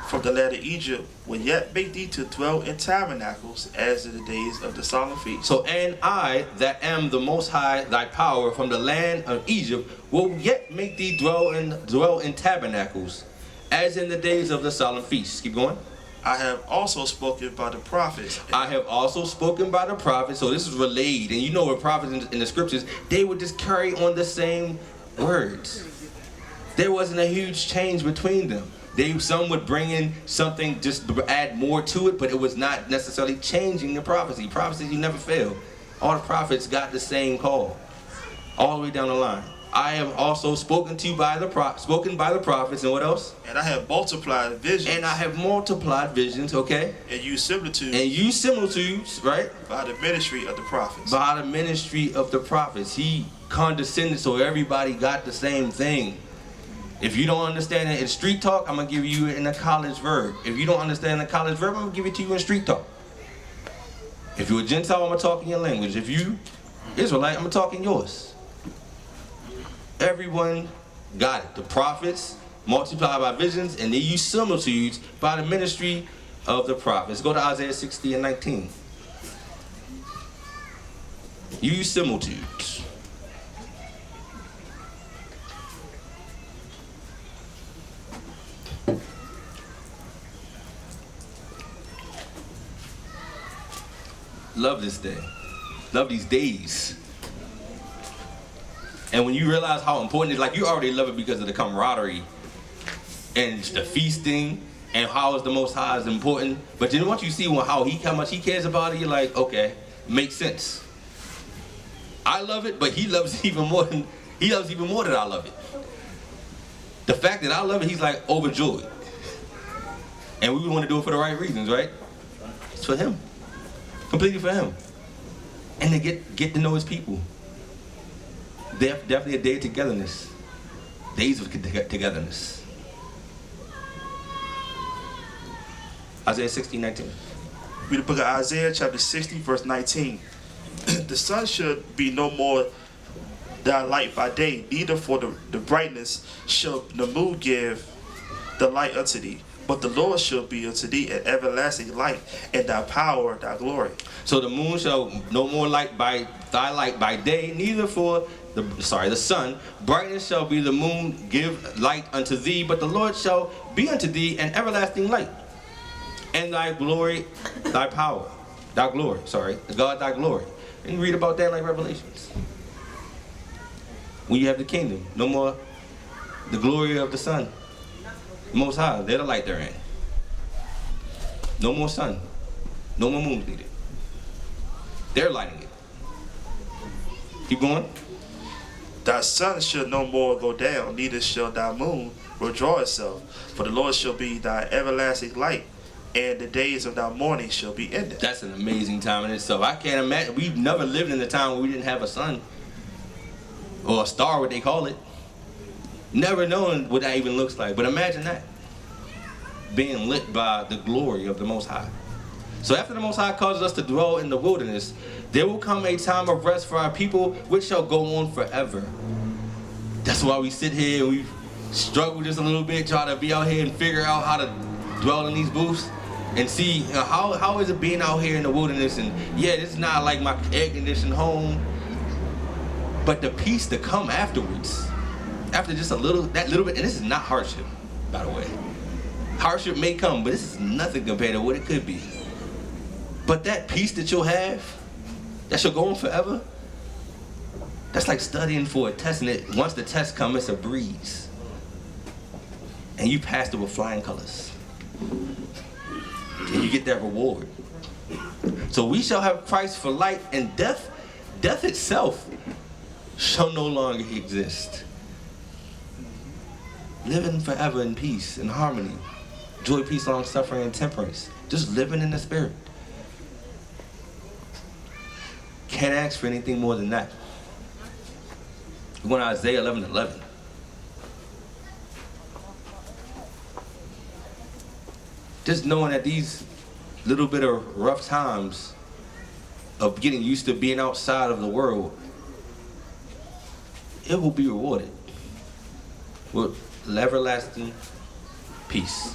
from the land of Egypt, will yet make thee to dwell in tabernacles, as in the days of the solemn feast. So, and I, that am the Most High, thy power, from the land of Egypt, will yet make thee dwell in tabernacles, as in the days of the solemn feast. Keep going. I have also spoken by the prophets. I have also spoken by the prophets. So this is relayed. And you know what prophets in the scriptures, they would just carry on the same words. There wasn't a huge change between them. Some would bring in something, just add more to it, but it was not necessarily changing the prophecy. Prophecies, you never fail. All the prophets got the same call, all the way down the line. I have also spoken by the prophets, and what else? And I have multiplied visions. And I have multiplied visions, okay? And used similitudes. And used similitudes, right? By the ministry of the prophets. By the ministry of the prophets. He condescended so everybody got the same thing. If you don't understand it in street talk, I'm going to give you it in a college verb. If you don't understand the college verb, I'm going to give it to you in street talk. If you're a Gentile, I'm going to talk in your language. If you Israelite, I'm going to talk in yours. Everyone got it. The prophets multiplied by visions, and they use similitudes by the ministry of the prophets. Go to Isaiah 60:19. Use similitudes. Love this day. Love these days. And when you realize how important it is, like you already love it because of the camaraderie and the feasting and how is the Most High is important. But then once you see how much he cares about it, you're like, okay, makes sense. I love it, but he loves it even more than I love it. The fact that I love it, he's like overjoyed. And we want to do it for the right reasons, right? It's for him. Completely for him. And to get to know his people. Definitely a day of togetherness. Days of togetherness. Isaiah 60:19. Read the book of Isaiah, chapter 60, verse 19. The sun should be no more thy light by day, neither for the brightness shall the moon give the light unto thee. But the Lord shall be unto thee an everlasting light, and thy power, thy glory. So the moon shall no more light by thy light by day, neither for the sun. Brightness shall be the moon give light unto thee, but the Lord shall be unto thee an everlasting light. And thy glory, thy power, thy glory, God thy glory. And you read about that like Revelations. When you have the kingdom, no more the glory of the sun. Most High, they're the light therein. No more sun. No more moons needed. They're lighting it. Keep going. Thy sun shall no more go down, neither shall thy moon withdraw itself. For the Lord shall be thy everlasting light, and the days of thy mourning shall be ended. That's an amazing time in itself. I can't imagine. We've never lived in a time where we didn't have a sun. Or a star, what they call it. Never known what that even looks like. But imagine that. Being lit by the glory of the Most High. So after the Most High causes us to dwell in the wilderness, there will come a time of rest for our people, which shall go on forever. That's why we sit here and we struggle just a little bit, try to be out here and figure out how to dwell in these booths and see how is it being out here in the wilderness. And yeah, this is not like my air-conditioned home, but the peace to come afterwards. After just that little bit, and this is not hardship, by the way. Hardship may come, but this is nothing compared to what it could be. But that peace that you'll have, that shall go on forever, that's like studying for a test, and once the test comes, it's a breeze. And you passed it with flying colors. And you get that reward. So we shall have Christ for light, and death itself shall no longer exist. Living forever in peace and harmony. Joy, peace, long suffering, and temperance. Just living in the Spirit. Can't ask for anything more than that. We're going to Isaiah 11:11. Just knowing that these little bit of rough times of getting used to being outside of the world, it will be rewarded with everlasting peace.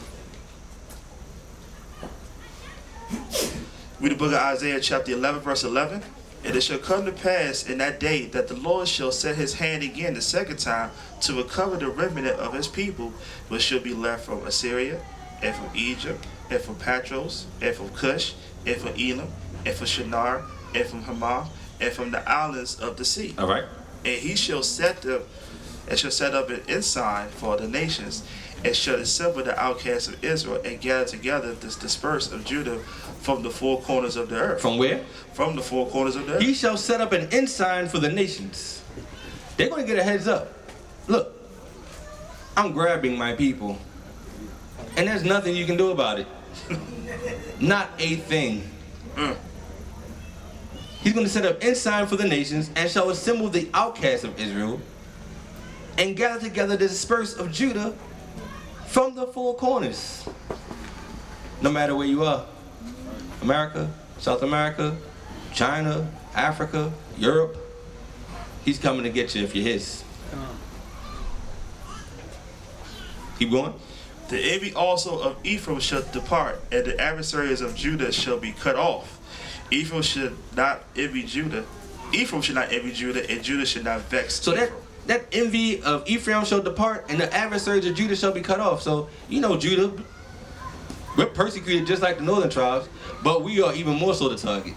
Read the book of Isaiah chapter 11 verse 11. And it shall come to pass in that day that the Lord shall set his hand again the second time to recover the remnant of his people, which shall be left from Assyria, and from Egypt, and from Patros, and from Cush, and from Elam, and from Shinar, and from Hamath, and from the islands of the sea. All right. And he shall set up an ensign for the nations, and shall assemble the outcasts of Israel, and gather together the dispersed of Judah from the four corners of the earth. From where? From the four corners of the earth. He shall set up an ensign for the nations. They're going to get a heads up. Look, I'm grabbing my people, and there's nothing you can do about it. Not a thing. He's going to set up ensign for the nations, and shall assemble the outcasts of Israel, and gather together the dispersed of Judah from the four corners. No matter where you are. America, South America, China, Africa, Europe. He's coming to get you if you're his. Keep going. The envy also of Ephraim shall depart, and the adversaries of Judah shall be cut off. Ephraim should not envy Judah. Ephraim should not envy Judah, and Judah should not vex. So that envy of Ephraim shall depart, and the adversaries of Judah shall be cut off. So, you know, Judah, we're persecuted just like the northern tribes, but we are even more so the target.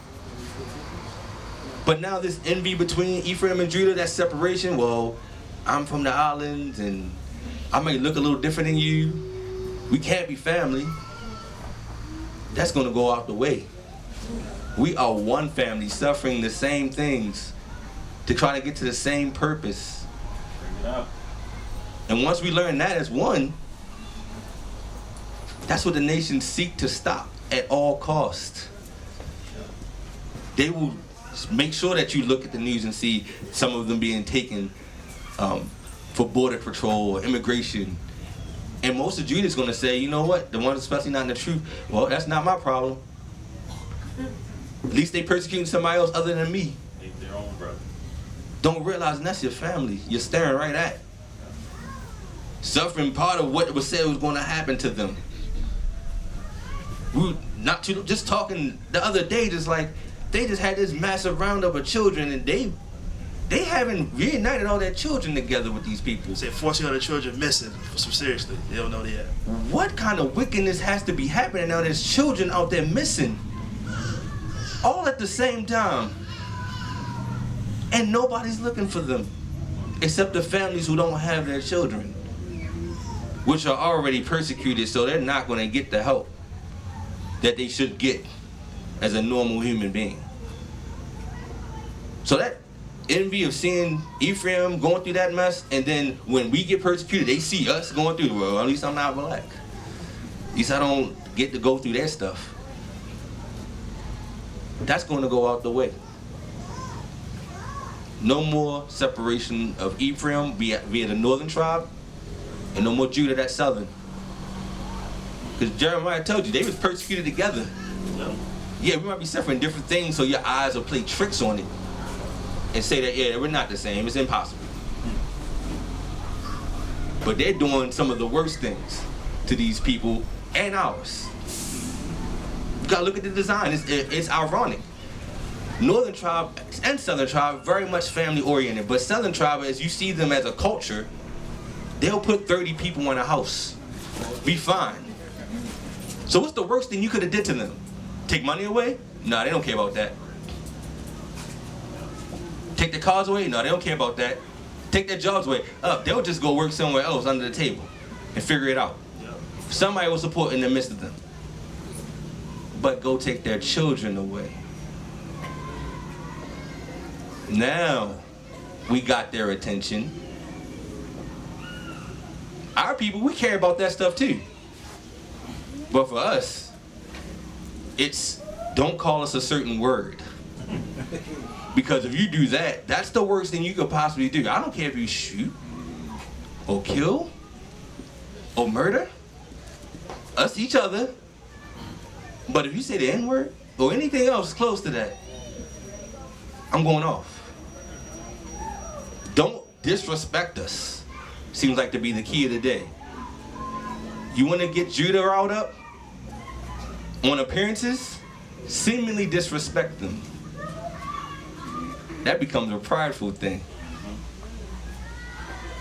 But now this envy between Ephraim and Judah, that separation, well, I'm from the islands, and I may look a little different than you. We can't be family. That's going to go out the way. We are one family suffering the same things to try to get to the same purpose. And once we learn that as one, that's what the nations seek to stop at all costs. They will make sure that you look at the news and see some of them being taken for border patrol or immigration. And most of Judah is going to say, you know what, the ones especially not in the truth, well, that's not my problem. At least they persecuting somebody else other than me. Their own brother. Don't realize that's your family. You're staring right at. Suffering part of what was said was going to happen to them. We just talking the other day, just like they just had this massive roundup of children, and they haven't reunited all their children together with these people. Say 1,400 children missing. So seriously, they don't know that. What kind of wickedness has to be happening now? There's children out there missing, all at the same time, and nobody's looking for them, except the families who don't have their children, which are already persecuted, so they're not going to get the help that they should get as a normal human being. So that envy of seeing Ephraim going through that mess, and then when we get persecuted, they see us going through, well, at least I'm not black. At least I don't get to go through their stuff. That's going to go out the way. No more separation of Ephraim via the northern tribe, and no more Judah, that southern. Because Jeremiah told you, they was persecuted together. Yeah, we might be suffering different things, so your eyes will play tricks on it and say that, yeah, we're not the same. It's impossible. But they're doing some of the worst things to these people and ours. You gotta look at the design. It's ironic. Northern tribe and southern tribe very much family oriented, but southern tribe, as you see them as a culture, they'll put 30 people in a house. Be fine. So what's the worst thing you could have did to them? Take money away? No, they don't care about that. Take their cars away? No, they don't care about that. Take their jobs away? They'll just go work somewhere else under the table and figure it out. Somebody will support in the midst of them. But go take their children away. Now we got their attention. Our people, we care about that stuff too. But for us, it's don't call us a certain word. Because if you do that, that's the worst thing you could possibly do. I don't care if you shoot or kill or murder us, each other. But if you say the N-word or anything else close to that, I'm going off. Don't disrespect us. Seems like to be the key of the day. You want to get Judah riled up on appearances? Seemingly disrespect them. That becomes a prideful thing.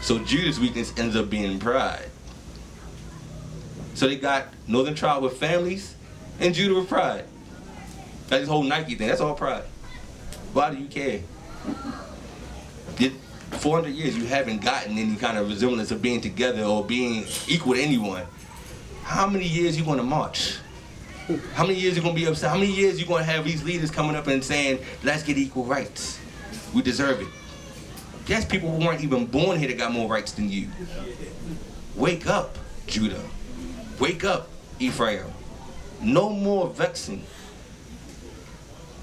So Judah's weakness ends up being pride. So they got northern tribe with families and Judah with pride. That's this whole Nike thing. That's all pride. Why do you care? 400 years you haven't gotten any kind of resemblance of being together or being equal to anyone. How many years you going to march? How many years you going to be upset? How many years you going to have these leaders coming up and saying, let's get equal rights? We deserve it. There's people who weren't even born here that got more rights than you. Wake up, Judah. Wake up, Ephraim. No more vexing.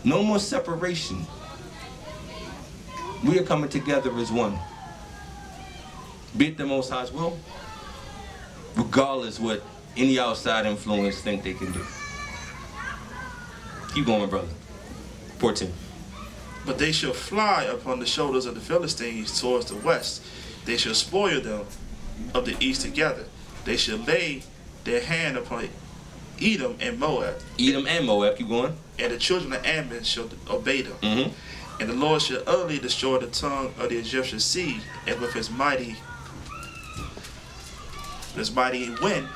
No more separation. We are coming together as one. Be it the Most High's will, regardless what any outside influence think they can do. Keep going, brother. 14. But they shall fly upon the shoulders of the Philistines towards the west. They shall spoil them of the east together. They shall lay their hand upon Edom and Moab. Edom and Moab, keep going. And the children of Ammon shall obey them. Mm-hmm. And the Lord shall utterly destroy the tongue of the Egyptian sea, and with his mighty wind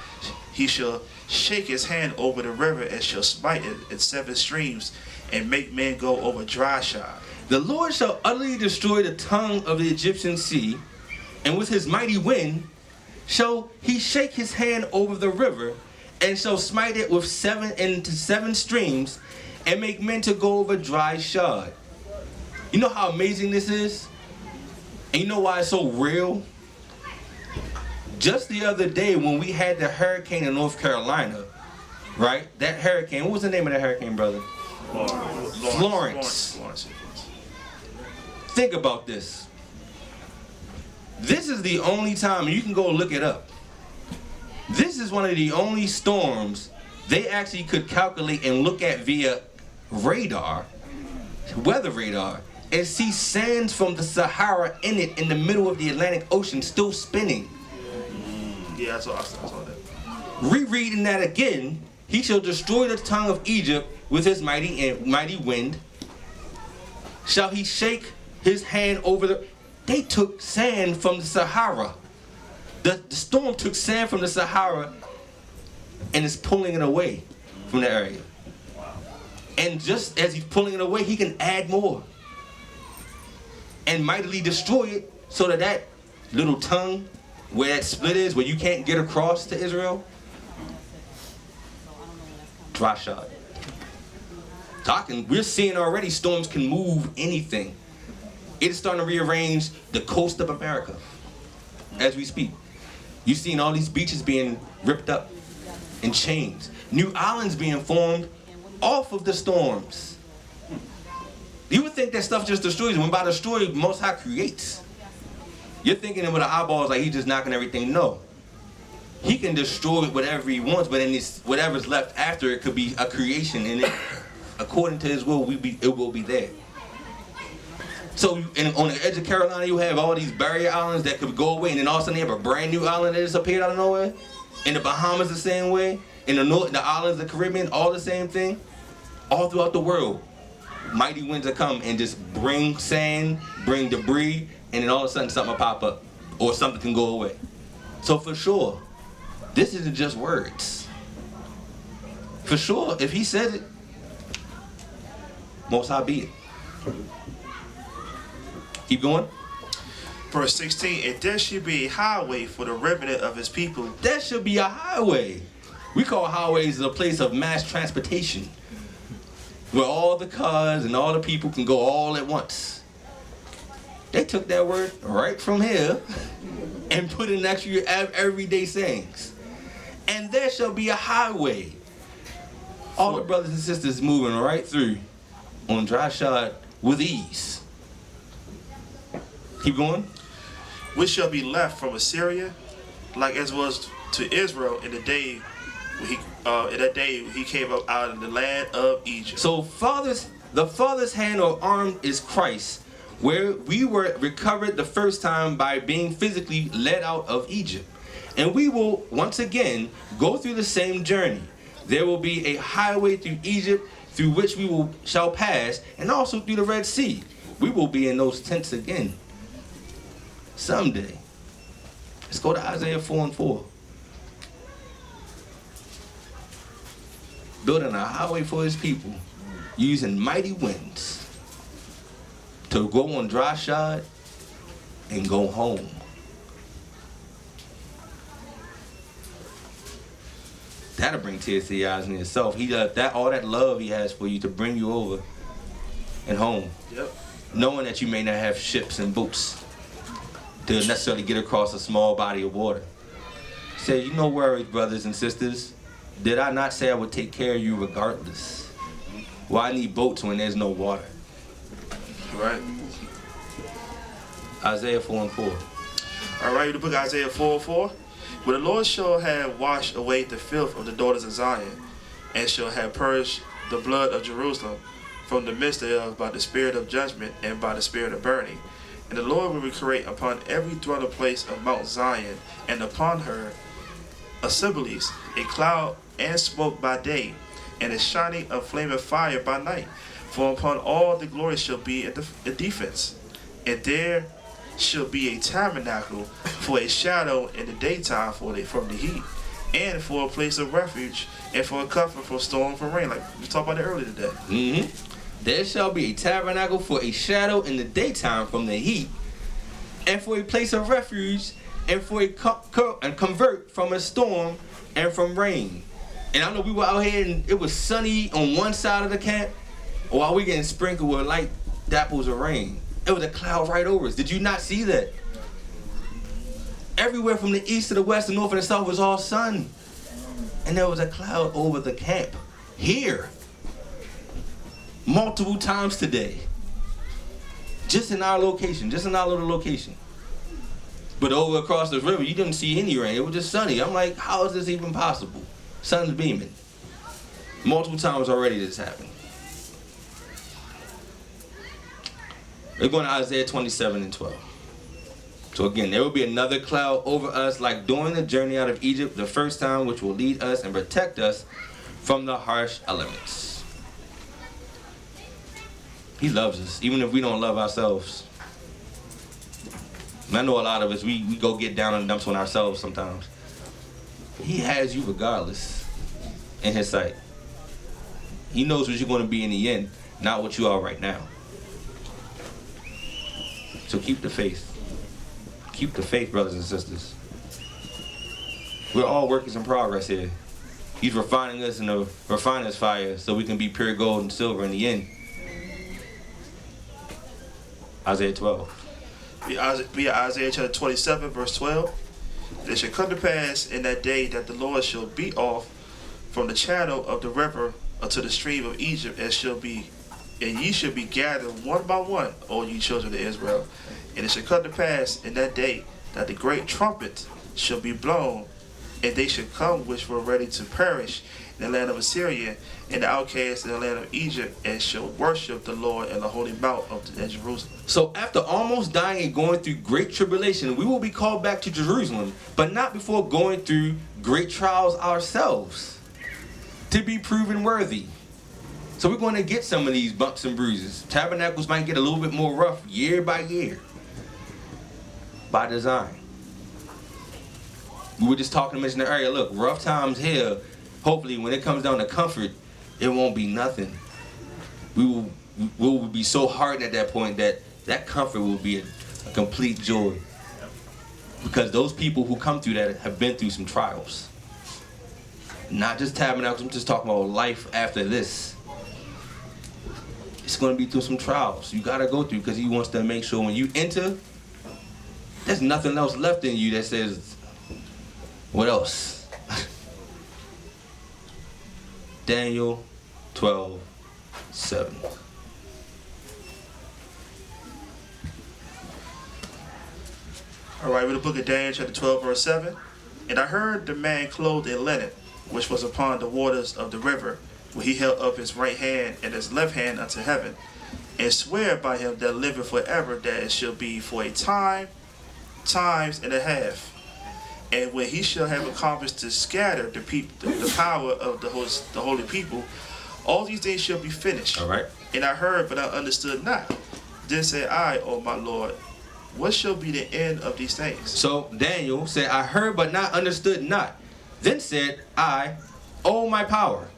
he shall shake his hand over the river, and shall smite it in 7 streams, and make men go over dry shod. The Lord shall utterly destroy the tongue of the Egyptian sea, and with his mighty wind shall he shake his hand over the river, and shall smite it with 7 streams, and make men to go over dry shod. You know how amazing this is? And you know why it's so real? Just the other day when we had the hurricane in North Carolina, right? That hurricane, what was the name of that hurricane, brother? Florence. Think about this. This is the only time, and you can go look it up. This is one of the only storms they actually could calculate and look at via radar, weather radar, and see sands from the Sahara in the middle of the Atlantic Ocean still spinning. Yeah, I saw that. Rereading that again, he shall destroy the tongue of Egypt with his mighty wind. Shall he shake his hand over the... They took sand from the Sahara. The storm took sand from the Sahara and is pulling it away from the area. And just as he's pulling it away, he can add more. And mightily destroy it so that that little tongue, where that split is, where you can't get across to Israel, dry shot. We're seeing already storms can move anything. It's starting to rearrange the coast of America as we speak. You've seen all these beaches being ripped up and changed. New islands being formed off of the storms. You would think that stuff just destroys. When by destroy, Most High creates. You're thinking with the eyeballs like he's just knocking everything. No. He can destroy whatever he wants, but in whatever's left after it could be a creation, and it, according to his will, it will be there. So on the edge of Carolina, you have all these barrier islands that could go away, and then all of a sudden you have a brand new island that just appeared out of nowhere. In the Bahamas, the same way. In the north, the islands, the Caribbean, all the same thing. All throughout the world, mighty winds will come and just bring sand, bring debris, and then all of a sudden something will pop up, or something can go away. So for sure, this isn't just words. For sure, if he says it, Most High be it. Keep going. Verse 16, and there should be a highway for the remnant of his people. There should be a highway. We call highways a place of mass transportation, where all the cars and all the people can go all at once. They took that word right from here and put it in actual everyday sayings. And there shall be a highway. All the brothers and sisters moving right through on dry shod with ease. Keep going. Which shall be left from Assyria, like as was to Israel in the day when he came up out of the land of Egypt. So the Father's hand or arm is Christ, where we were recovered the first time by being physically led out of Egypt. And we will once again go through the same journey. There will be a highway through Egypt through which shall pass, and also through the Red Sea. We will be in those tents again someday. Let's go to Isaiah 4:4. Building a highway for his people, using mighty winds to go on dry shod and go home. That'll bring tears to your eyes in itself. He does that, all that love he has for you to bring you over and home. Yep. Knowing that you may not have ships and boats to necessarily get across a small body of water. He said, you no worries, brothers and sisters. Did I not say I would take care of you regardless? Why need boats when there's no water? Right. Isaiah 4:4. All right, the book of Isaiah 4:4. When the Lord shall have washed away the filth of the daughters of Zion, and shall have purged the blood of Jerusalem from the midst thereof by the spirit of judgment and by the spirit of burning. And the Lord will recreate upon every dwelling place of Mount Zion, and upon her assemblies, a cloud and smoke by day, and a shining of flaming fire by night. For upon all the glory shall be a defense, and there shall be a tabernacle for a shadow in the daytime from the heat, and for a place of refuge, and for a comfort from storm, from rain, like we talked about it earlier today. There shall be a tabernacle for a shadow in the daytime from the heat, and for a place of refuge, and for a convert from a storm and from rain. And I know we were out here and it was sunny on one side of the camp, while we getting sprinkled with light dapples of rain. It was a cloud right over us. Did you not see that? Everywhere from the east to the west, the north and the south was all sun. And there was a cloud over the camp. Here. Multiple times today. Just in our location. Just in our little location. But over across the river, you didn't see any rain. It was just sunny. I'm like, how is this even possible? Sun's beaming. Multiple times already this happened. We're going to Isaiah 27:12. So again, there will be another cloud over us like during the journey out of Egypt the first time, which will lead us and protect us from the harsh elements. He loves us, even if we don't love ourselves. And I know a lot of us, we go get down in the dumps on ourselves sometimes. But he has you regardless in his sight. He knows what you're going to be in the end, not what you are right now. So keep the faith. Keep the faith, brothers and sisters. We're all workers in progress here. He's refining us in the refiner's fire so we can be pure gold and silver in the end. Isaiah 12. We are Isaiah chapter 27, verse 12. It shall come to pass in that day that the Lord shall beat off from the channel of the river unto the stream of Egypt, and ye shall be gathered one by one, O ye children of Israel. And it shall come to pass in that day that the great trumpet shall be blown, and they shall come which were ready to perish in the land of Assyria, and the outcasts in the land of Egypt, and shall worship the Lord in the holy mount of Jerusalem. So after almost dying and going through great tribulation, we will be called back to Jerusalem, but not before going through great trials ourselves to be proven worthy. So we're going to get some of these bumps and bruises. Tabernacles might get a little bit more rough year by year. By design. We were just talking, mentioning earlier, look, rough times here, hopefully when it comes down to comfort, it won't be nothing. We will be so hardened at that point that comfort will be a complete joy. Because those people who come through that have been through some trials. Not just tabernacles, I'm just talking about life after this. It's going to be through some trials you got to go through, because he wants to make sure when you enter, there's nothing else left in you that says, what else? Daniel 12:7. All right, with the book of Daniel, chapter 12, verse 7. And I heard the man clothed in linen, which was upon the waters of the river, where he held up his right hand and his left hand unto heaven, and swear by him that liveth forever that it shall be for a time, times and a half. And when he shall have accomplished to scatter the power of the holy people, all these things shall be finished. All right. And I heard, but I understood not. Then said I, O my Lord, what shall be the end of these things? So Daniel said, I heard but not understood not. Then said I, O my power,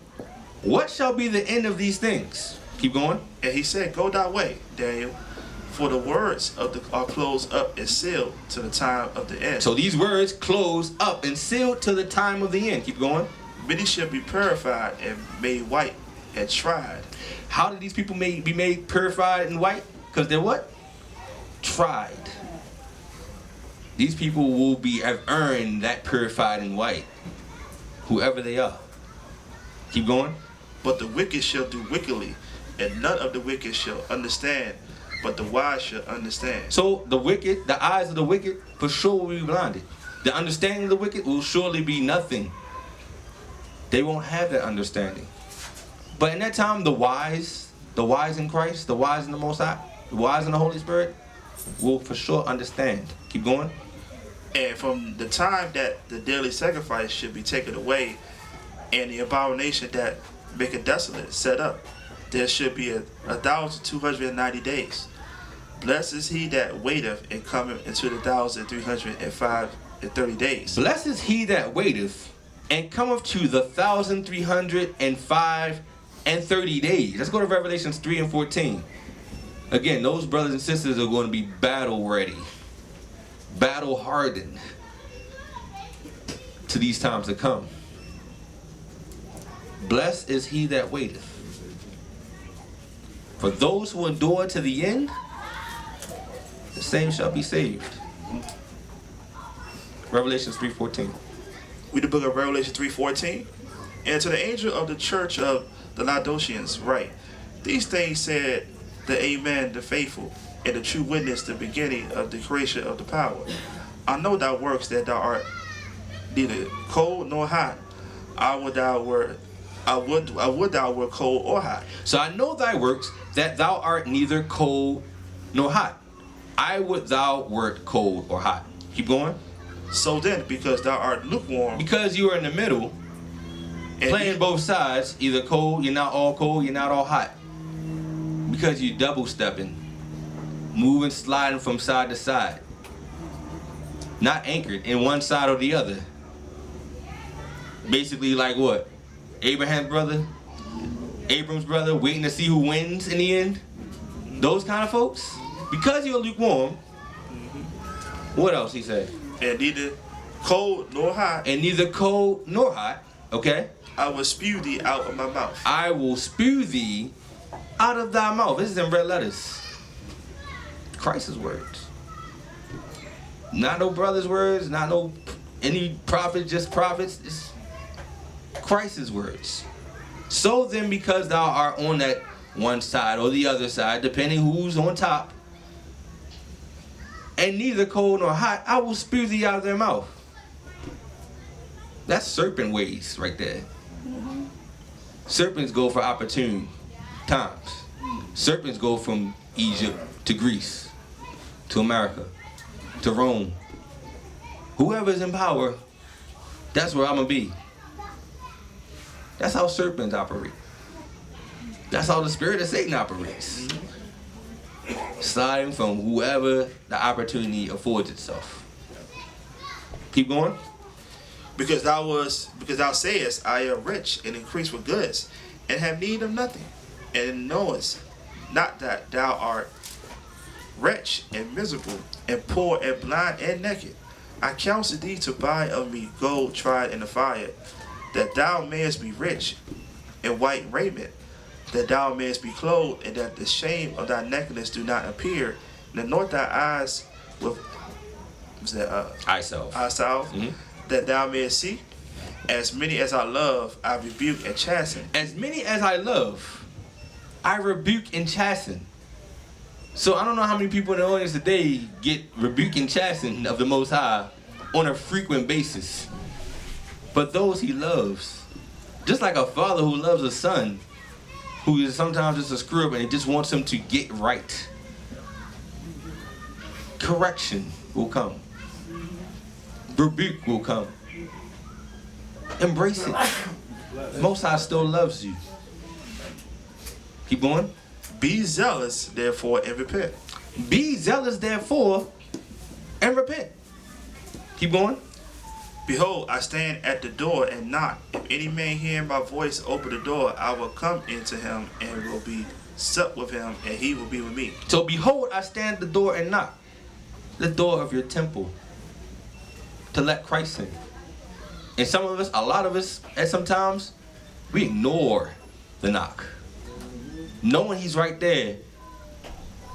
what shall be the end of these things? Keep going. And he said, go thy way, Daniel, for the words are closed up and sealed to the time of the end. So these words closed up and sealed to the time of the end. Keep going. Many shall be purified and made white and tried. How did these people be made purified and white? Because they're what? Tried. These people will have earned that purified and white, whoever they are. Keep going. But the wicked shall do wickedly, and none of the wicked shall understand, but the wise shall understand. So the wicked, the eyes of the wicked, for sure will be blinded. The understanding of the wicked will surely be nothing. They won't have that understanding. But in that time, the wise in Christ, the wise in the Most High, the wise in the Holy Spirit, will for sure understand. Keep going. And from the time that the daily sacrifice should be taken away, and the abomination that maketh desolate set up, there should be 1,290 days. Blessed is he that waiteth and cometh into the 1,330 days. Blessed is he that waiteth and cometh to the 1,330 days. Let's go to Revelations 3:14. Again, those brothers and sisters are going to be battle ready, battle hardened to these times to come. Blessed is he that waiteth. For those who endure to the end, the same shall be saved. Revelations 3:14. Read the book of Revelation 3:14. And to the angel of the church of the Laodiceans write, these things said the Amen, the faithful, and the true witness, the beginning of the creation of the power. I know thy works, that thou art neither cold nor hot. I would thou were cold or hot. So I know thy works, that thou art neither cold nor hot. I would thou wert cold or hot. Keep going. So then, because thou art lukewarm, Because you are in the middle, and playing both sides, either cold, you're not all cold, you're not all hot. Because you're double stepping, moving, sliding from side to side. Not anchored in one side or the other. Basically like what? Abram's brother, waiting to see who wins in the end. Those kind of folks. Because you're lukewarm. What else he said? and neither cold nor hot, And neither cold nor hot. Okay? I will spew thee out of my mouth. I will spew thee out of thy mouth. This is in red letters. Christ's words. Not no brother's words, not no any prophet, just prophets. It's Christ's words. So then, because thou art on that one side or the other side, depending who's on top, and neither cold nor hot, I will spew thee out of their mouth. That's serpent ways right there. Serpents go for opportune times. Serpents go from Egypt to Greece, to America, to Rome. Whoever's in power, that's where I'm gonna be. That's how serpents operate. That's how the spirit of Satan operates. Sliding from whoever the opportunity affords itself. Keep going. Because thou sayest, I am rich and increase with goods, and have need of nothing, and knowest not that thou art wretched and miserable, and poor and blind and naked. I counsel thee to buy of me gold tried in the fire, that thou mayest be rich, and white raiment, that thou mayest be clothed, and that the shame of thy nakedness do not appear, and anoint thy eyes with eye salve, that thou mayest see. As many as I love, I rebuke and chasten. As many as I love, I rebuke and chasten. So I don't know how many people in the audience today get rebuke and chasten of the Most High on a frequent basis. But those he loves, just like a father who loves a son, who is sometimes just a screw up and he just wants him to get right. Correction will come. Rebuke will come. Embrace it. Most High still loves you. Keep going. Be zealous, therefore, and repent. Be zealous, therefore, and repent. Keep going. Behold, I stand at the door and knock. If any man hear my voice, open the door. I will come into him and will be sup with him, and he will be with me. So behold, I stand at the door and knock. The door of your temple. To let Christ in. And some of us, a lot of us, at sometimes, we ignore the knock. Knowing he's right there,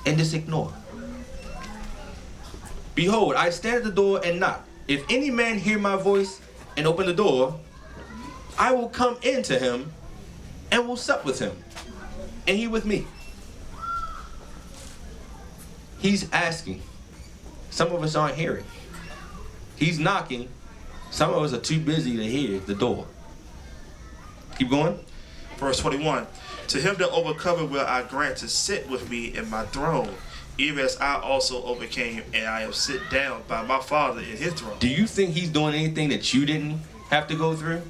and just ignore. Behold, I stand at the door and knock. If any man hear my voice and open the door, I will come into him and will sup with him, and he with me. He's asking. Some of us aren't hearing. He's knocking. Some of us are too busy to hear the door. Keep going. Verse 21. To him that overcometh will I grant to sit with me in my throne, even as I also overcame, and I am sit down by my Father in his throne. Do you think he's doing anything that you didn't have to go through?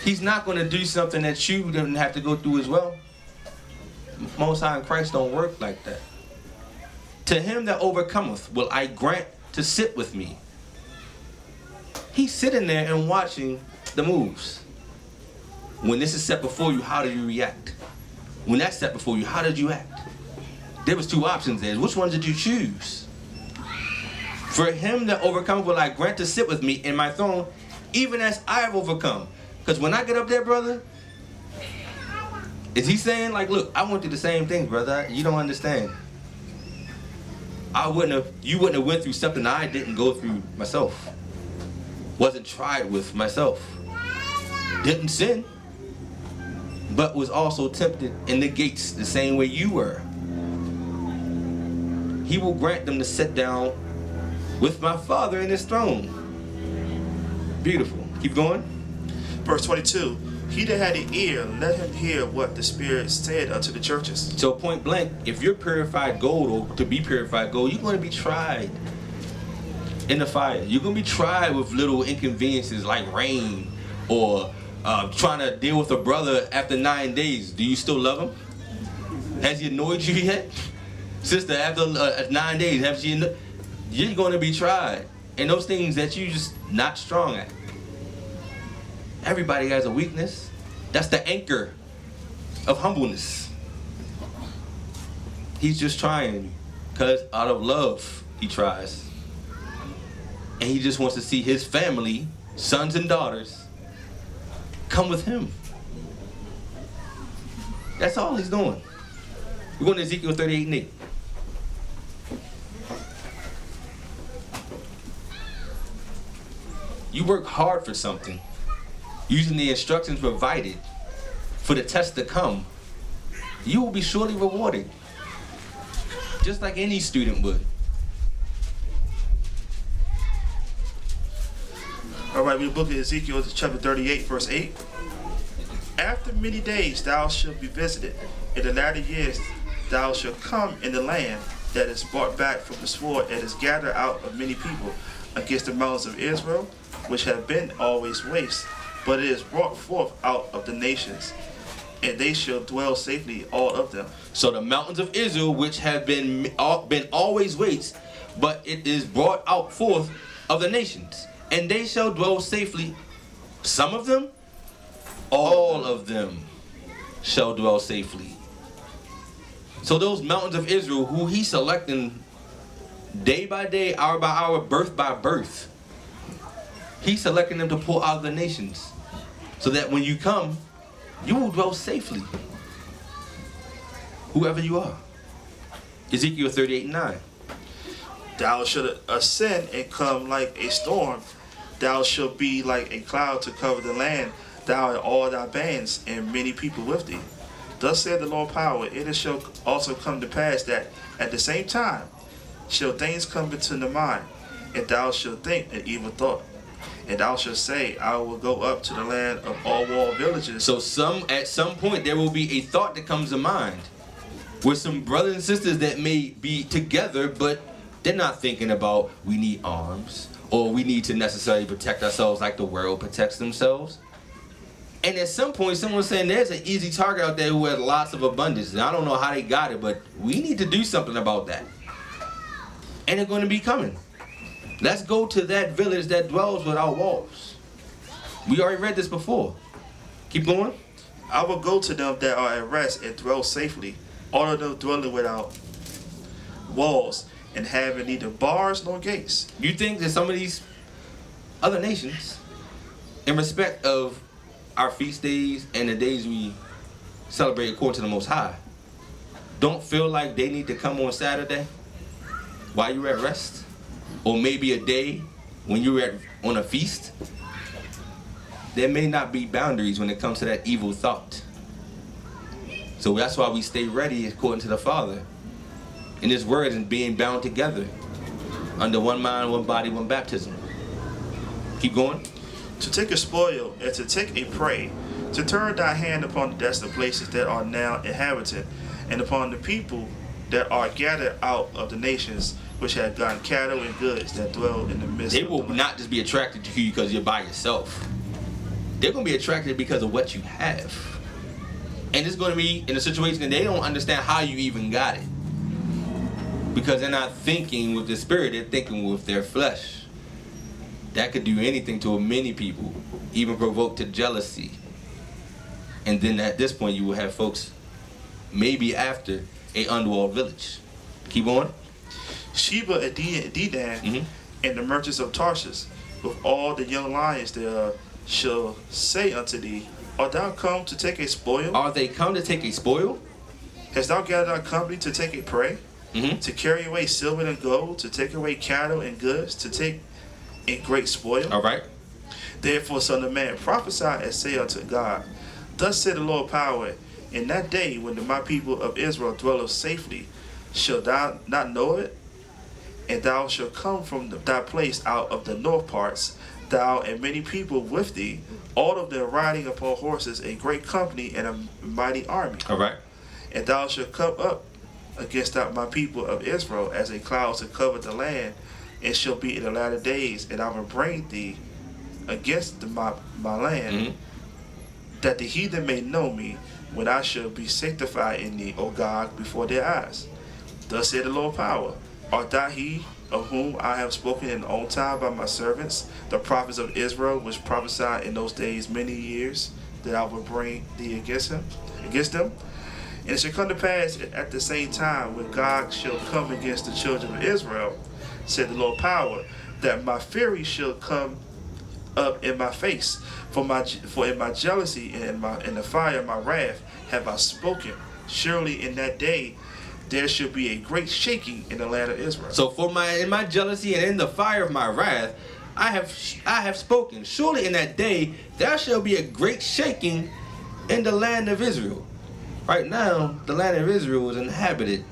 He's not going to do something that you didn't have to go through as well. Most High in Christ don't work like that. To him that overcometh will I grant to sit with me. He's sitting there and watching the moves. When this is set before you, how do you react? When that's set before you, how did you act? There was two options there. Which one did you choose? For him that overcometh will I grant to sit with me in my throne, even as I have overcome. Because when I get up there, brother, is he saying like, look, I went through the same thing, brother. You don't understand. You wouldn't have went through something I didn't go through myself. Wasn't tried with myself. Didn't sin. But was also tempted in the gates the same way you were. He will grant them to sit down with my Father in his throne. Beautiful. Keep going. Verse 22. He that had an ear, let him hear what the Spirit said unto the churches. So point blank, if you're purified gold, or to be purified gold, you're going to be tried in the fire. You're going to be tried with little inconveniences like rain, or trying to deal with a brother after 9 days. Do you still love him? Has he annoyed you yet? Sister, after 9 days, have she? You're going to be tried. And those things that you just not strong at. Everybody has a weakness. That's the anchor of humbleness. He's just trying because out of love he tries. And he just wants to see his family, sons and daughters, come with him. That's all he's doing. We're going to Ezekiel 38:8. You work hard for something, using the instructions provided for the test to come, you will be surely rewarded, just like any student would. All right, we look at Ezekiel chapter 38, verse 8. After many days thou shalt be visited. In the latter years thou shalt come in the land that is brought back from the sword, and is gathered out of many people against the mountains of Israel, which have been always waste, but it is brought forth out of the nations, and they shall dwell safely, all of them. So the mountains of Israel, which have been always waste, but it is brought out forth of the nations, and they shall dwell safely. Some of them, all of them shall dwell safely. So those mountains of Israel, who he's selecting day by day, hour by hour, birth by birth, he's selecting them to pull out of the nations, so that when you come, you will dwell safely, whoever you are. Ezekiel 38:9. Thou shalt ascend and come like a storm. Thou shalt be like a cloud to cover the land, thou and all thy bands, and many people with thee. Thus said the Lord power, it shall also come to pass that at the same time shall things come into the mind, and thou shalt think an evil thought. And thou shalt say, I will go up to the land of all walled villages. So at some point there will be a thought that comes to mind, with some brothers and sisters that may be together, but they're not thinking about we need arms, or we need to necessarily protect ourselves like the world protects themselves. And at some point someone's saying there's an easy target out there who has lots of abundance, and I don't know how they got it, but we need to do something about that. And they're going to be coming. Let's go to that village that dwells without walls. We already read this before. Keep going. I will go to them that are at rest and dwell safely, all of them dwelling without walls, and having neither bars nor gates. You think that some of these other nations, in respect of our feast days and the days we celebrate according to the Most High, don't feel like they need to come on Saturday while you're at rest? Or maybe a day when you're on a feast? There may not be boundaries when it comes to that evil thought. So that's why we stay ready according to the Father in His word, and being bound together under one mind, one body, one baptism. Keep going. To take a spoil and to take a prey, to turn thy hand upon the desolate places that are now inhabited, and upon the people that are gathered out of the nations, which have gotten cattle and goods that dwell in the midst They of will the land. not just be attracted to you because you're by yourself. They're going to be attracted because of what you have. And it's going to be in a situation that they don't understand how you even got it. Because they're not thinking with the spirit, they're thinking with their flesh. That could do anything to many people, even provoke to jealousy. And then at this point, you will have folks maybe after a underworld village. Keep on. Sheba and Dedan and the merchants of Tarshish, with all the young lions thereof, shall say unto thee, Art thou come to take a spoil? Are they come to take a spoil? Hast thou gathered our company to take a prey? To carry away silver and gold, to take away cattle and goods, to take a great spoil? All right. Therefore, son of man, prophesy and say unto God, Thus said the Lord power, in that day when my people of Israel dwelleth safely, shalt thou not know it? And thou shalt come from thy place out of the north parts, thou and many people with thee, all of them riding upon horses, a great company and a mighty army. All right. And thou shalt come up against my people of Israel as a cloud to cover the land, and shall be in the latter days, and I will bring thee against my land, that the heathen may know me, when I shall be sanctified in thee, O God, before their eyes. Thus said the Lord power, art thou he of whom I have spoken in old time by my servants, the prophets of Israel, which prophesied in those days many years, that I will bring thee against them? And it shall come to pass at the same time, when God shall come against the children of Israel, said the Lord power, that my fury shall come up in my face, for in my jealousy and in the fire of my wrath have I spoken. Surely in that day there shall be a great shaking in the land of Israel. So in my jealousy and in the fire of my wrath, I have spoken. Surely in that day there shall be a great shaking in the land of Israel. Right now, the land of Israel is inhabited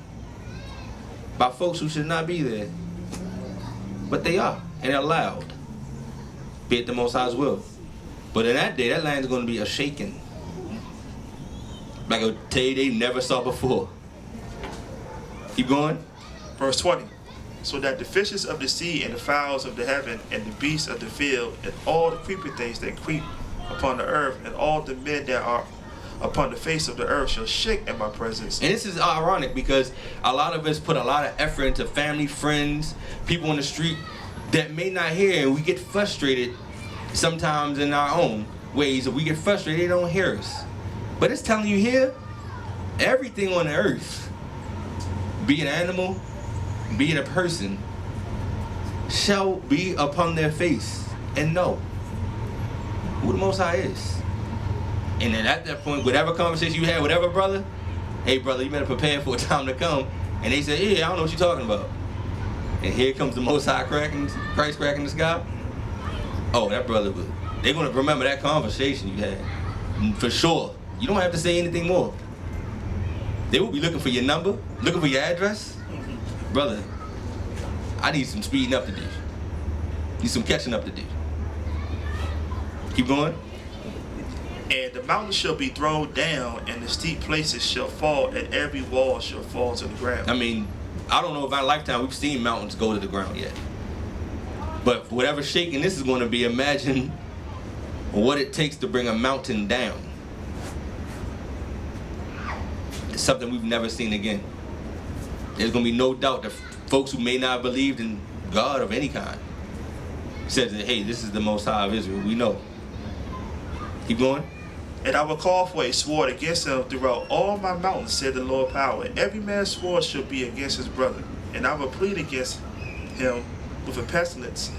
by folks who should not be there, but they are, and they're allowed. Be it the Most High's will. But in that day, that land is going to be a shaking, like a day they never saw before. Keep going. Verse 20. So that the fishes of the sea and the fowls of the heaven and the beasts of the field and all the creeping things that creep upon the earth and all the men that are upon the face of the earth shall shake in my presence. And this is ironic because a lot of us put a lot of effort into family, friends, people on the street that may not hear, and we get frustrated sometimes in our own ways. If we get frustrated, they don't hear us. But it's telling you here, everything on the earth, be it an animal, be it a person, shall be upon their face and know who the Most High is. And then at that point, whatever conversation you had, whatever brother, hey brother, you better prepare for a time to come. And they say, yeah, I don't know what you're talking about. And here comes the Most High Christ cracking the sky. Oh, that brother, they're going to remember that conversation you had. For sure. You don't have to say anything more. They will be looking for your number, looking for your address. Brother, I need some speeding up to do. Need some catching up to do. Keep going. And the mountains shall be thrown down, and the steep places shall fall, and every wall shall fall to the ground. I mean, I don't know if in our lifetime we've seen mountains go to the ground yet. But for whatever shaking this is going to be, imagine what it takes to bring a mountain down. It's something we've never seen again. There's going to be no doubt that folks who may not have believed in God of any kind said that, hey, this is the Most High of Israel. We know. Keep going. And I will call for a sword against him throughout all my mountains, said the Lord power. Every man's sword shall be against his brother. And I will plead against him with a pestilence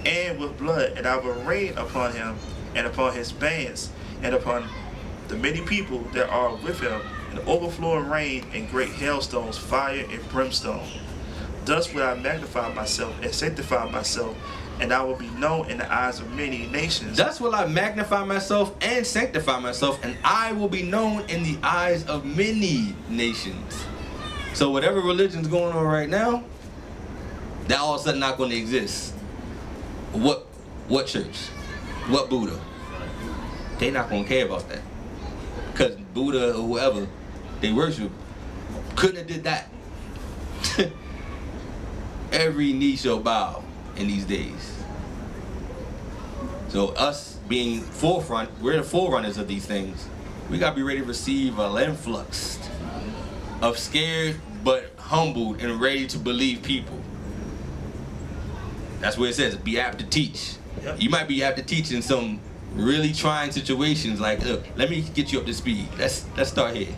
and with blood. And I will rain upon him and upon his bands and upon the many people that are with him, an overflowing rain and great hailstones, fire and brimstone. Thus will I magnify myself and sanctify myself, and I will be known in the eyes of many nations. Thus will I magnify myself and sanctify myself, and I will be known in the eyes of many nations. So whatever religion's going on right now, that all of a sudden not going to exist. What church? What Buddha? They not going to care about that. Because Buddha or whoever they worship couldn't have did that. Every knee shall bow in these days. So us being forefront, we're the forerunners of these things. We gotta be ready to receive an influx of scared but humbled and ready to believe people. That's what it says, be apt to teach. Yep. You might be apt to teach in some really trying situations, like, look, let me get you up to speed. Let's start here.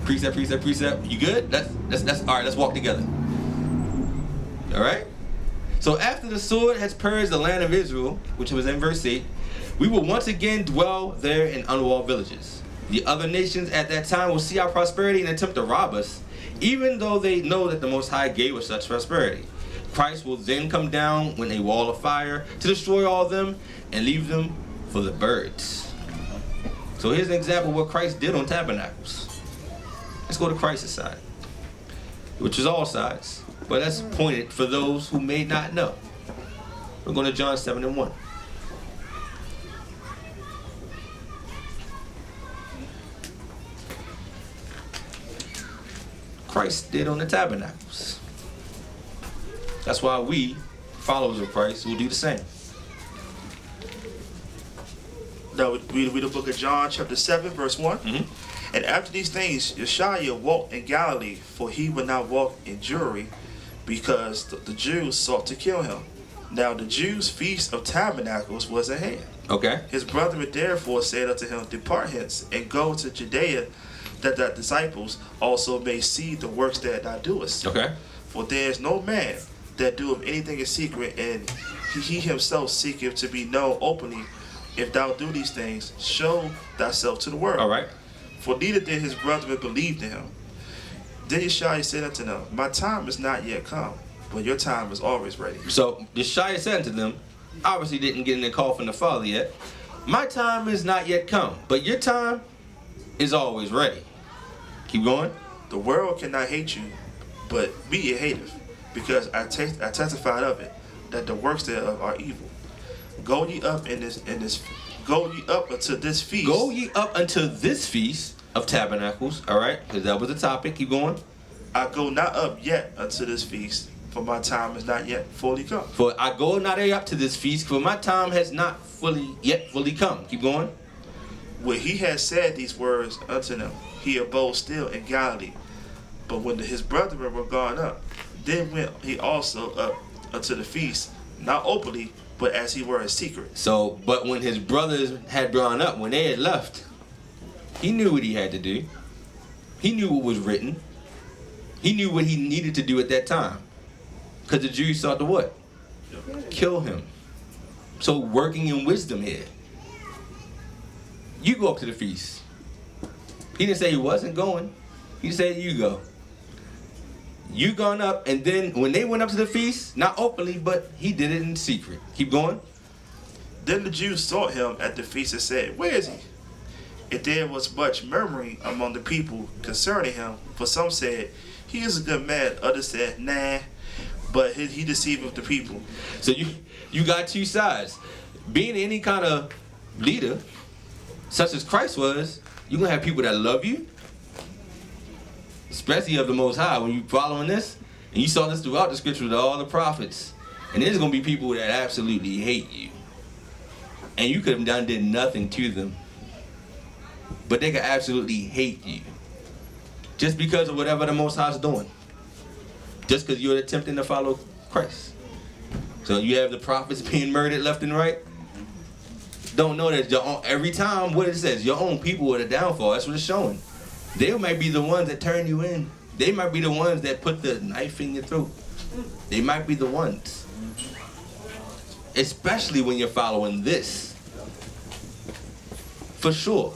Precept, precept, precept. You good? That's all right, let's walk together. All right? So after the sword has purged the land of Israel, which was in verse 8, we will once again dwell there in unwalled villages. The other nations at that time will see our prosperity and attempt to rob us, even though they know that the Most High gave us such prosperity. Christ will then come down with a wall of fire to destroy all of them and leave them for the birds. So here's an example of what Christ did on Tabernacles. Let's go to Christ's side, which is all sides. But let's point it for those who may not know. We're going to John 7:1. Christ did on the tabernacles. That's why we, followers of Christ, will do the same. Now we read the book of John, chapter 7, verse 1. And after these things, Yeshua walked in Galilee, for he would not walk in Jewry, because the Jews sought to kill him. Now the Jews' feast of tabernacles was at hand. Okay. His brethren therefore said unto him, Depart hence, and go to Judea, that thy disciples also may see the works that thou doest. Okay. For there is no man that doeth anything in secret, and he himself seeketh to be known openly. If thou do these things, show thyself to the world. All right. For neither did his brethren believe in him. Then Yeshua said unto them, My time is not yet come, but your time is always ready. So Yeshua said unto them, obviously didn't get in the call from the Father yet. My time is not yet come, but your time is always ready. Keep going. The world cannot hate you, but me it hateth, because I testified of it, that the works thereof are evil. Go ye up go ye up unto this feast. Go ye up unto this feast of tabernacles. All right, because that was the topic. Keep going. I go not up yet unto this feast, for my time is not yet fully come. For I go not up to this feast, for my time has not yet fully come. Keep going. When he had said these words unto them, he abode still in Galilee. But when his brethren were gone up, then went he also up unto the feast, not openly, but as he were in secret. So, but when his brothers had gone up, when they had left, he knew what he had to do. He knew what was written. He knew what he needed to do at that time. Because the Jews sought to what? Kill him. So working in wisdom here. You go up to the feast. He didn't say he wasn't going. He said you go. You gone up, and then when they went up to the feast, not openly, but he did it in secret. Keep going. Then the Jews sought him at the feast and said, Where is he? And there was much murmuring among the people concerning him, for some said, He is a good man. Others said, Nah, but he deceiveth the people. So you got two sides. Being any kind of leader, such as Christ was, you're going to have people that love you, especially of the Most High, when you're following this. And you saw this throughout the scripture with all the prophets. And there's going to be people that absolutely hate you. And you could have did nothing to them. But they could absolutely hate you. Just because of whatever the Most High is doing. Just because you're attempting to follow Christ. So you have the prophets being murdered left and right. Don't know that every time what it says, your own people are the downfall. That's what it's showing. They might be the ones that turn you in. They might be the ones that put the knife in your throat. They might be the ones. Especially when you're following this. For sure.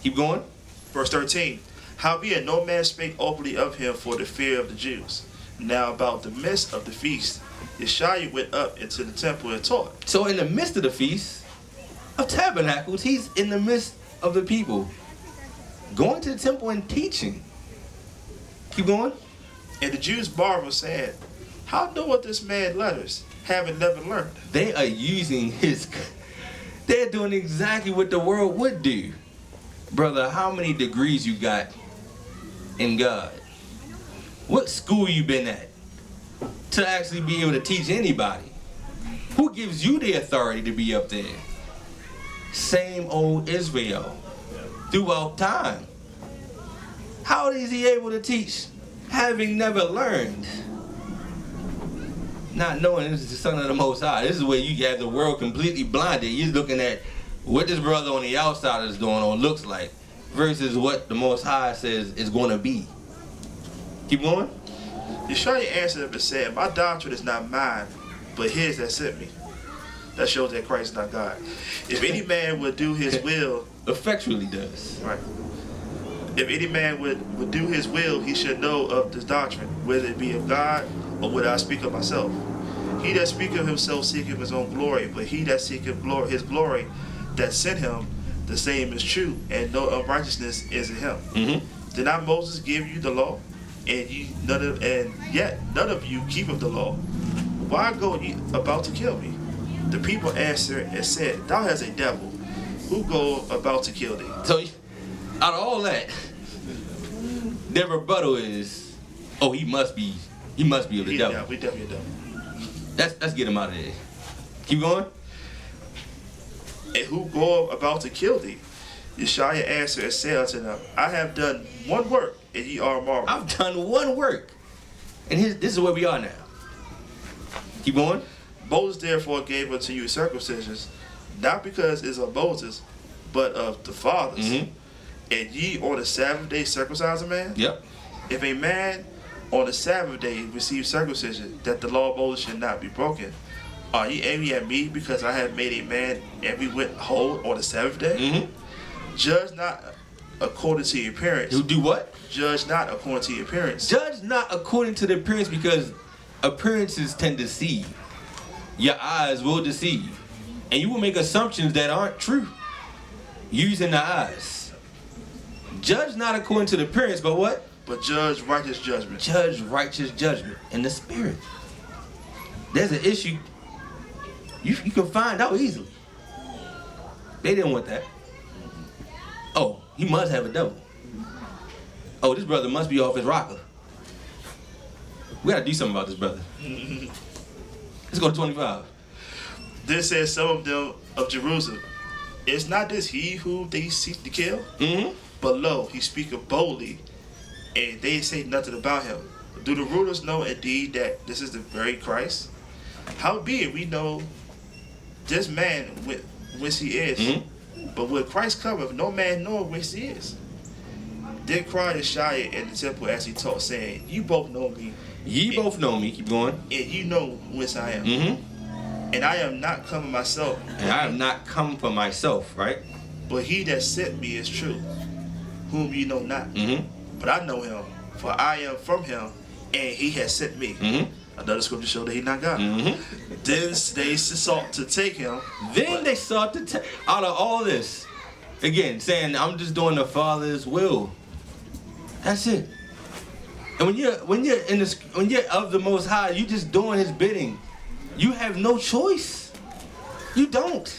Keep going. Verse 13. Howbeit no man spake openly of him for the fear of the Jews. Now about the midst of the feast, Yeshua went up into the temple and taught. So in the midst of the feast of tabernacles, he's in the midst of the people. Going to the temple and teaching. Keep going. And the Jews marveled, saying, How knoweth this man letters, having never learned? They are using they're doing exactly what the world would do. Brother, how many degrees you got in God? What school you been at to actually be able to teach anybody? Who gives you the authority to be up there? Same old Israel. Throughout time. How is he able to teach having never learned? Not knowing this is the Son of the Most High. This is where you have the world completely blinded. You're looking at what this brother on the outside is doing or looks like versus what the Most High says is going to be. Keep going. Yeshua answered him and said, My doctrine is not mine, but his that sent me. That shows that Christ is not God. If any man would do his will, effectually does. Right. If any man would do his will, he should know of this doctrine, whether it be of God or whether I speak of myself. He that speaketh of himself seeketh his own glory, but he that seeketh his glory that sent him, the same is true, and no unrighteousness is in him. Mm-hmm. Did not Moses give you the law, and yet none of you keepeth the law? Why go ye about to kill me? The people answered and said, Thou hast a devil. Who go about to kill thee? So, out of all that, their rebuttal is, Oh, he must be of the devil. We definitely a devil. Let's get him out of there. Keep going. And who go about to kill thee? Yeshua answered and said unto them, I have done one work, and ye are marveled. I've done one work. And this is where we are now. Keep going. Moses therefore gave unto you circumcisions, not because it is of Moses, but of the fathers. Mm-hmm. And ye on the Sabbath day circumcise a man? Yep. If a man on the Sabbath day receive circumcision, that the law of Moses should not be broken, are ye angry at me because I have made a man every whit whole on the Sabbath day? Mm-hmm. Judge not according to your appearance. You do what? Judge not according to your appearance. Judge not according to the appearance, because appearances tend to deceive. Your eyes will deceive. And you will make assumptions that aren't true using the eyes. Judge not according to the appearance, but what? But judge righteous judgment. Judge righteous judgment in the spirit. There's an issue you can find out easily. They didn't want that. Oh, he must have a devil. Oh, this brother must be off his rocker. We gotta do something about this brother. Let's go to 25. Then said some of them of Jerusalem, is not this he whom they seek to kill? Mm-hmm. But lo, he speaketh boldly, and they say nothing about him. Do the rulers know indeed that this is the very Christ? Howbeit we know this man whence he is, but when Christ cometh, no man knoweth whence he is. Then cried Yeshua in the temple as he taught, saying, You both know me. Ye both know me. Keep going. And you know whence I am. Mm-hmm. And I am not come of myself. And I have not come for myself, right? But he that sent me is true, whom you know not. Mm-hmm. But I know him, for I am from him, and he has sent me. Mm-hmm. Another scripture show that he not God. Mm-hmm. Then they sought to take him. Then they sought to take out of all this, again, saying, I'm just doing the Father's will. That's it. And when you're of the Most High, you just doing His bidding. You have no choice. You don't.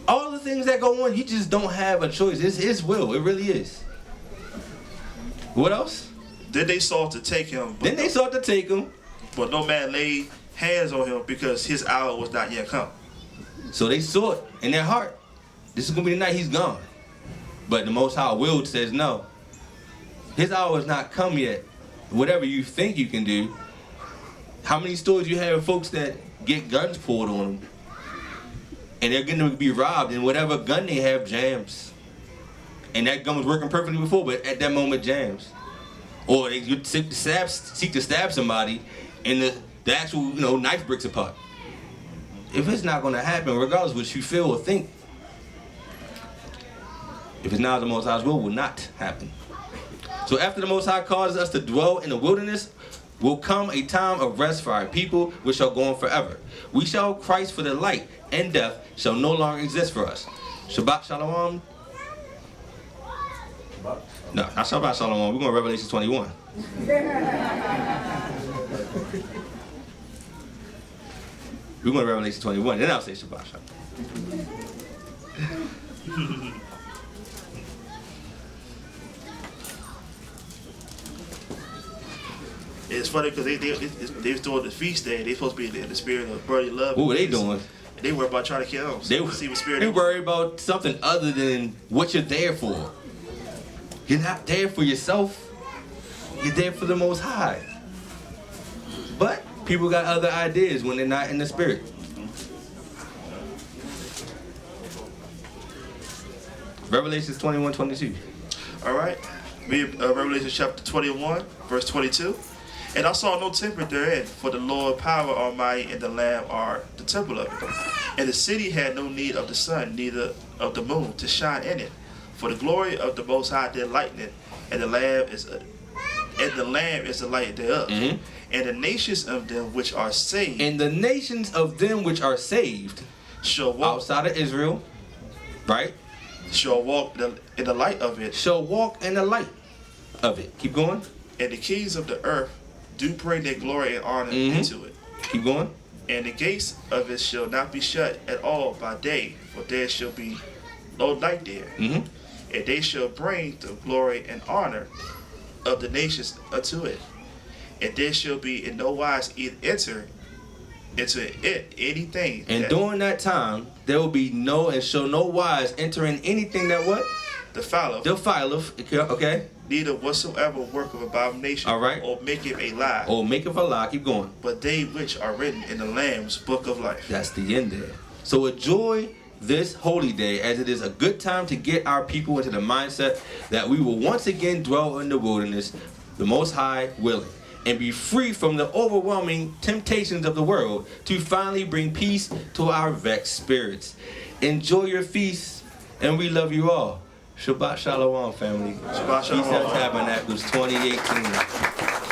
All the things that go on, you just don't have a choice. It's His will. It really is. What else? Then they sought to take him. Then they sought to take him. But no man laid hands on him because his hour was not yet come. So they sought in their heart, this is going to be the night he's gone. But the Most High will says no. His hour has not come yet. Whatever you think you can do. How many stories you have of folks that get guns pulled on them and they're going to be robbed, and whatever gun they have jams. And that gun was working perfectly before, but at that moment jams. Or they seek to stab somebody and the actual knife breaks apart. If it's not going to happen, regardless of what you feel or think, if it's not the Most High's will not happen. So after the Most High causes us to dwell in the wilderness, will come a time of rest for our people, which shall go on forever. We shall Christ for the light, and death shall no longer exist for us. Shabbat Shalom. No, not Shabbat Shalom. We're going to Revelation 21. We're going to Revelation 21. Then I'll say Shabbat Shalom. It's funny because they was doing the feast day. They supposed to be in the spirit of brotherly love. What were they doing? They were about trying to kill him. They worry about something other than what you're there for. You're not there for yourself. You're there for the Most High. But people got other ideas when they're not in the spirit. Revelations 21:22. All right. Revelation chapter 21, verse 22. And I saw no temple therein, for the Lord power almighty and the Lamb are the temple of it. And the city had no need of the sun, neither of the moon, to shine in it. For the glory of the Most High did lighten it, and the Lamb is the light thereof. Mm-hmm. And the nations of them which are saved. And the nations of them which are saved shall walk outside of Israel, right? Shall walk in the light of it. Shall walk in the light of it. Keep going. And the kings of the earth do bring their glory and honor into it. Keep going. And the gates of it shall not be shut at all by day, for there shall be no night there. Mm-hmm. And they shall bring the glory and honor of the nations unto it. and there shall be in no wise enter into it anything. And during that time, there will be no and shall no wise enter in anything that what? Defileth, okay? Neither whatsoever work of abomination, all right, or maketh a lie, or maketh a lie. Keep going. But they which are written in the Lamb's book of life. That's the end there. So enjoy this holy day, as it is a good time to get our people into the mindset that we will once again dwell in the wilderness, the Most High willing, and be free from the overwhelming temptations of the world to finally bring peace to our vexed spirits. Enjoy your feast, and we love you all. Shabbat Shalom, family. Shabbat Shalom. Feast of Tabernacles 2018.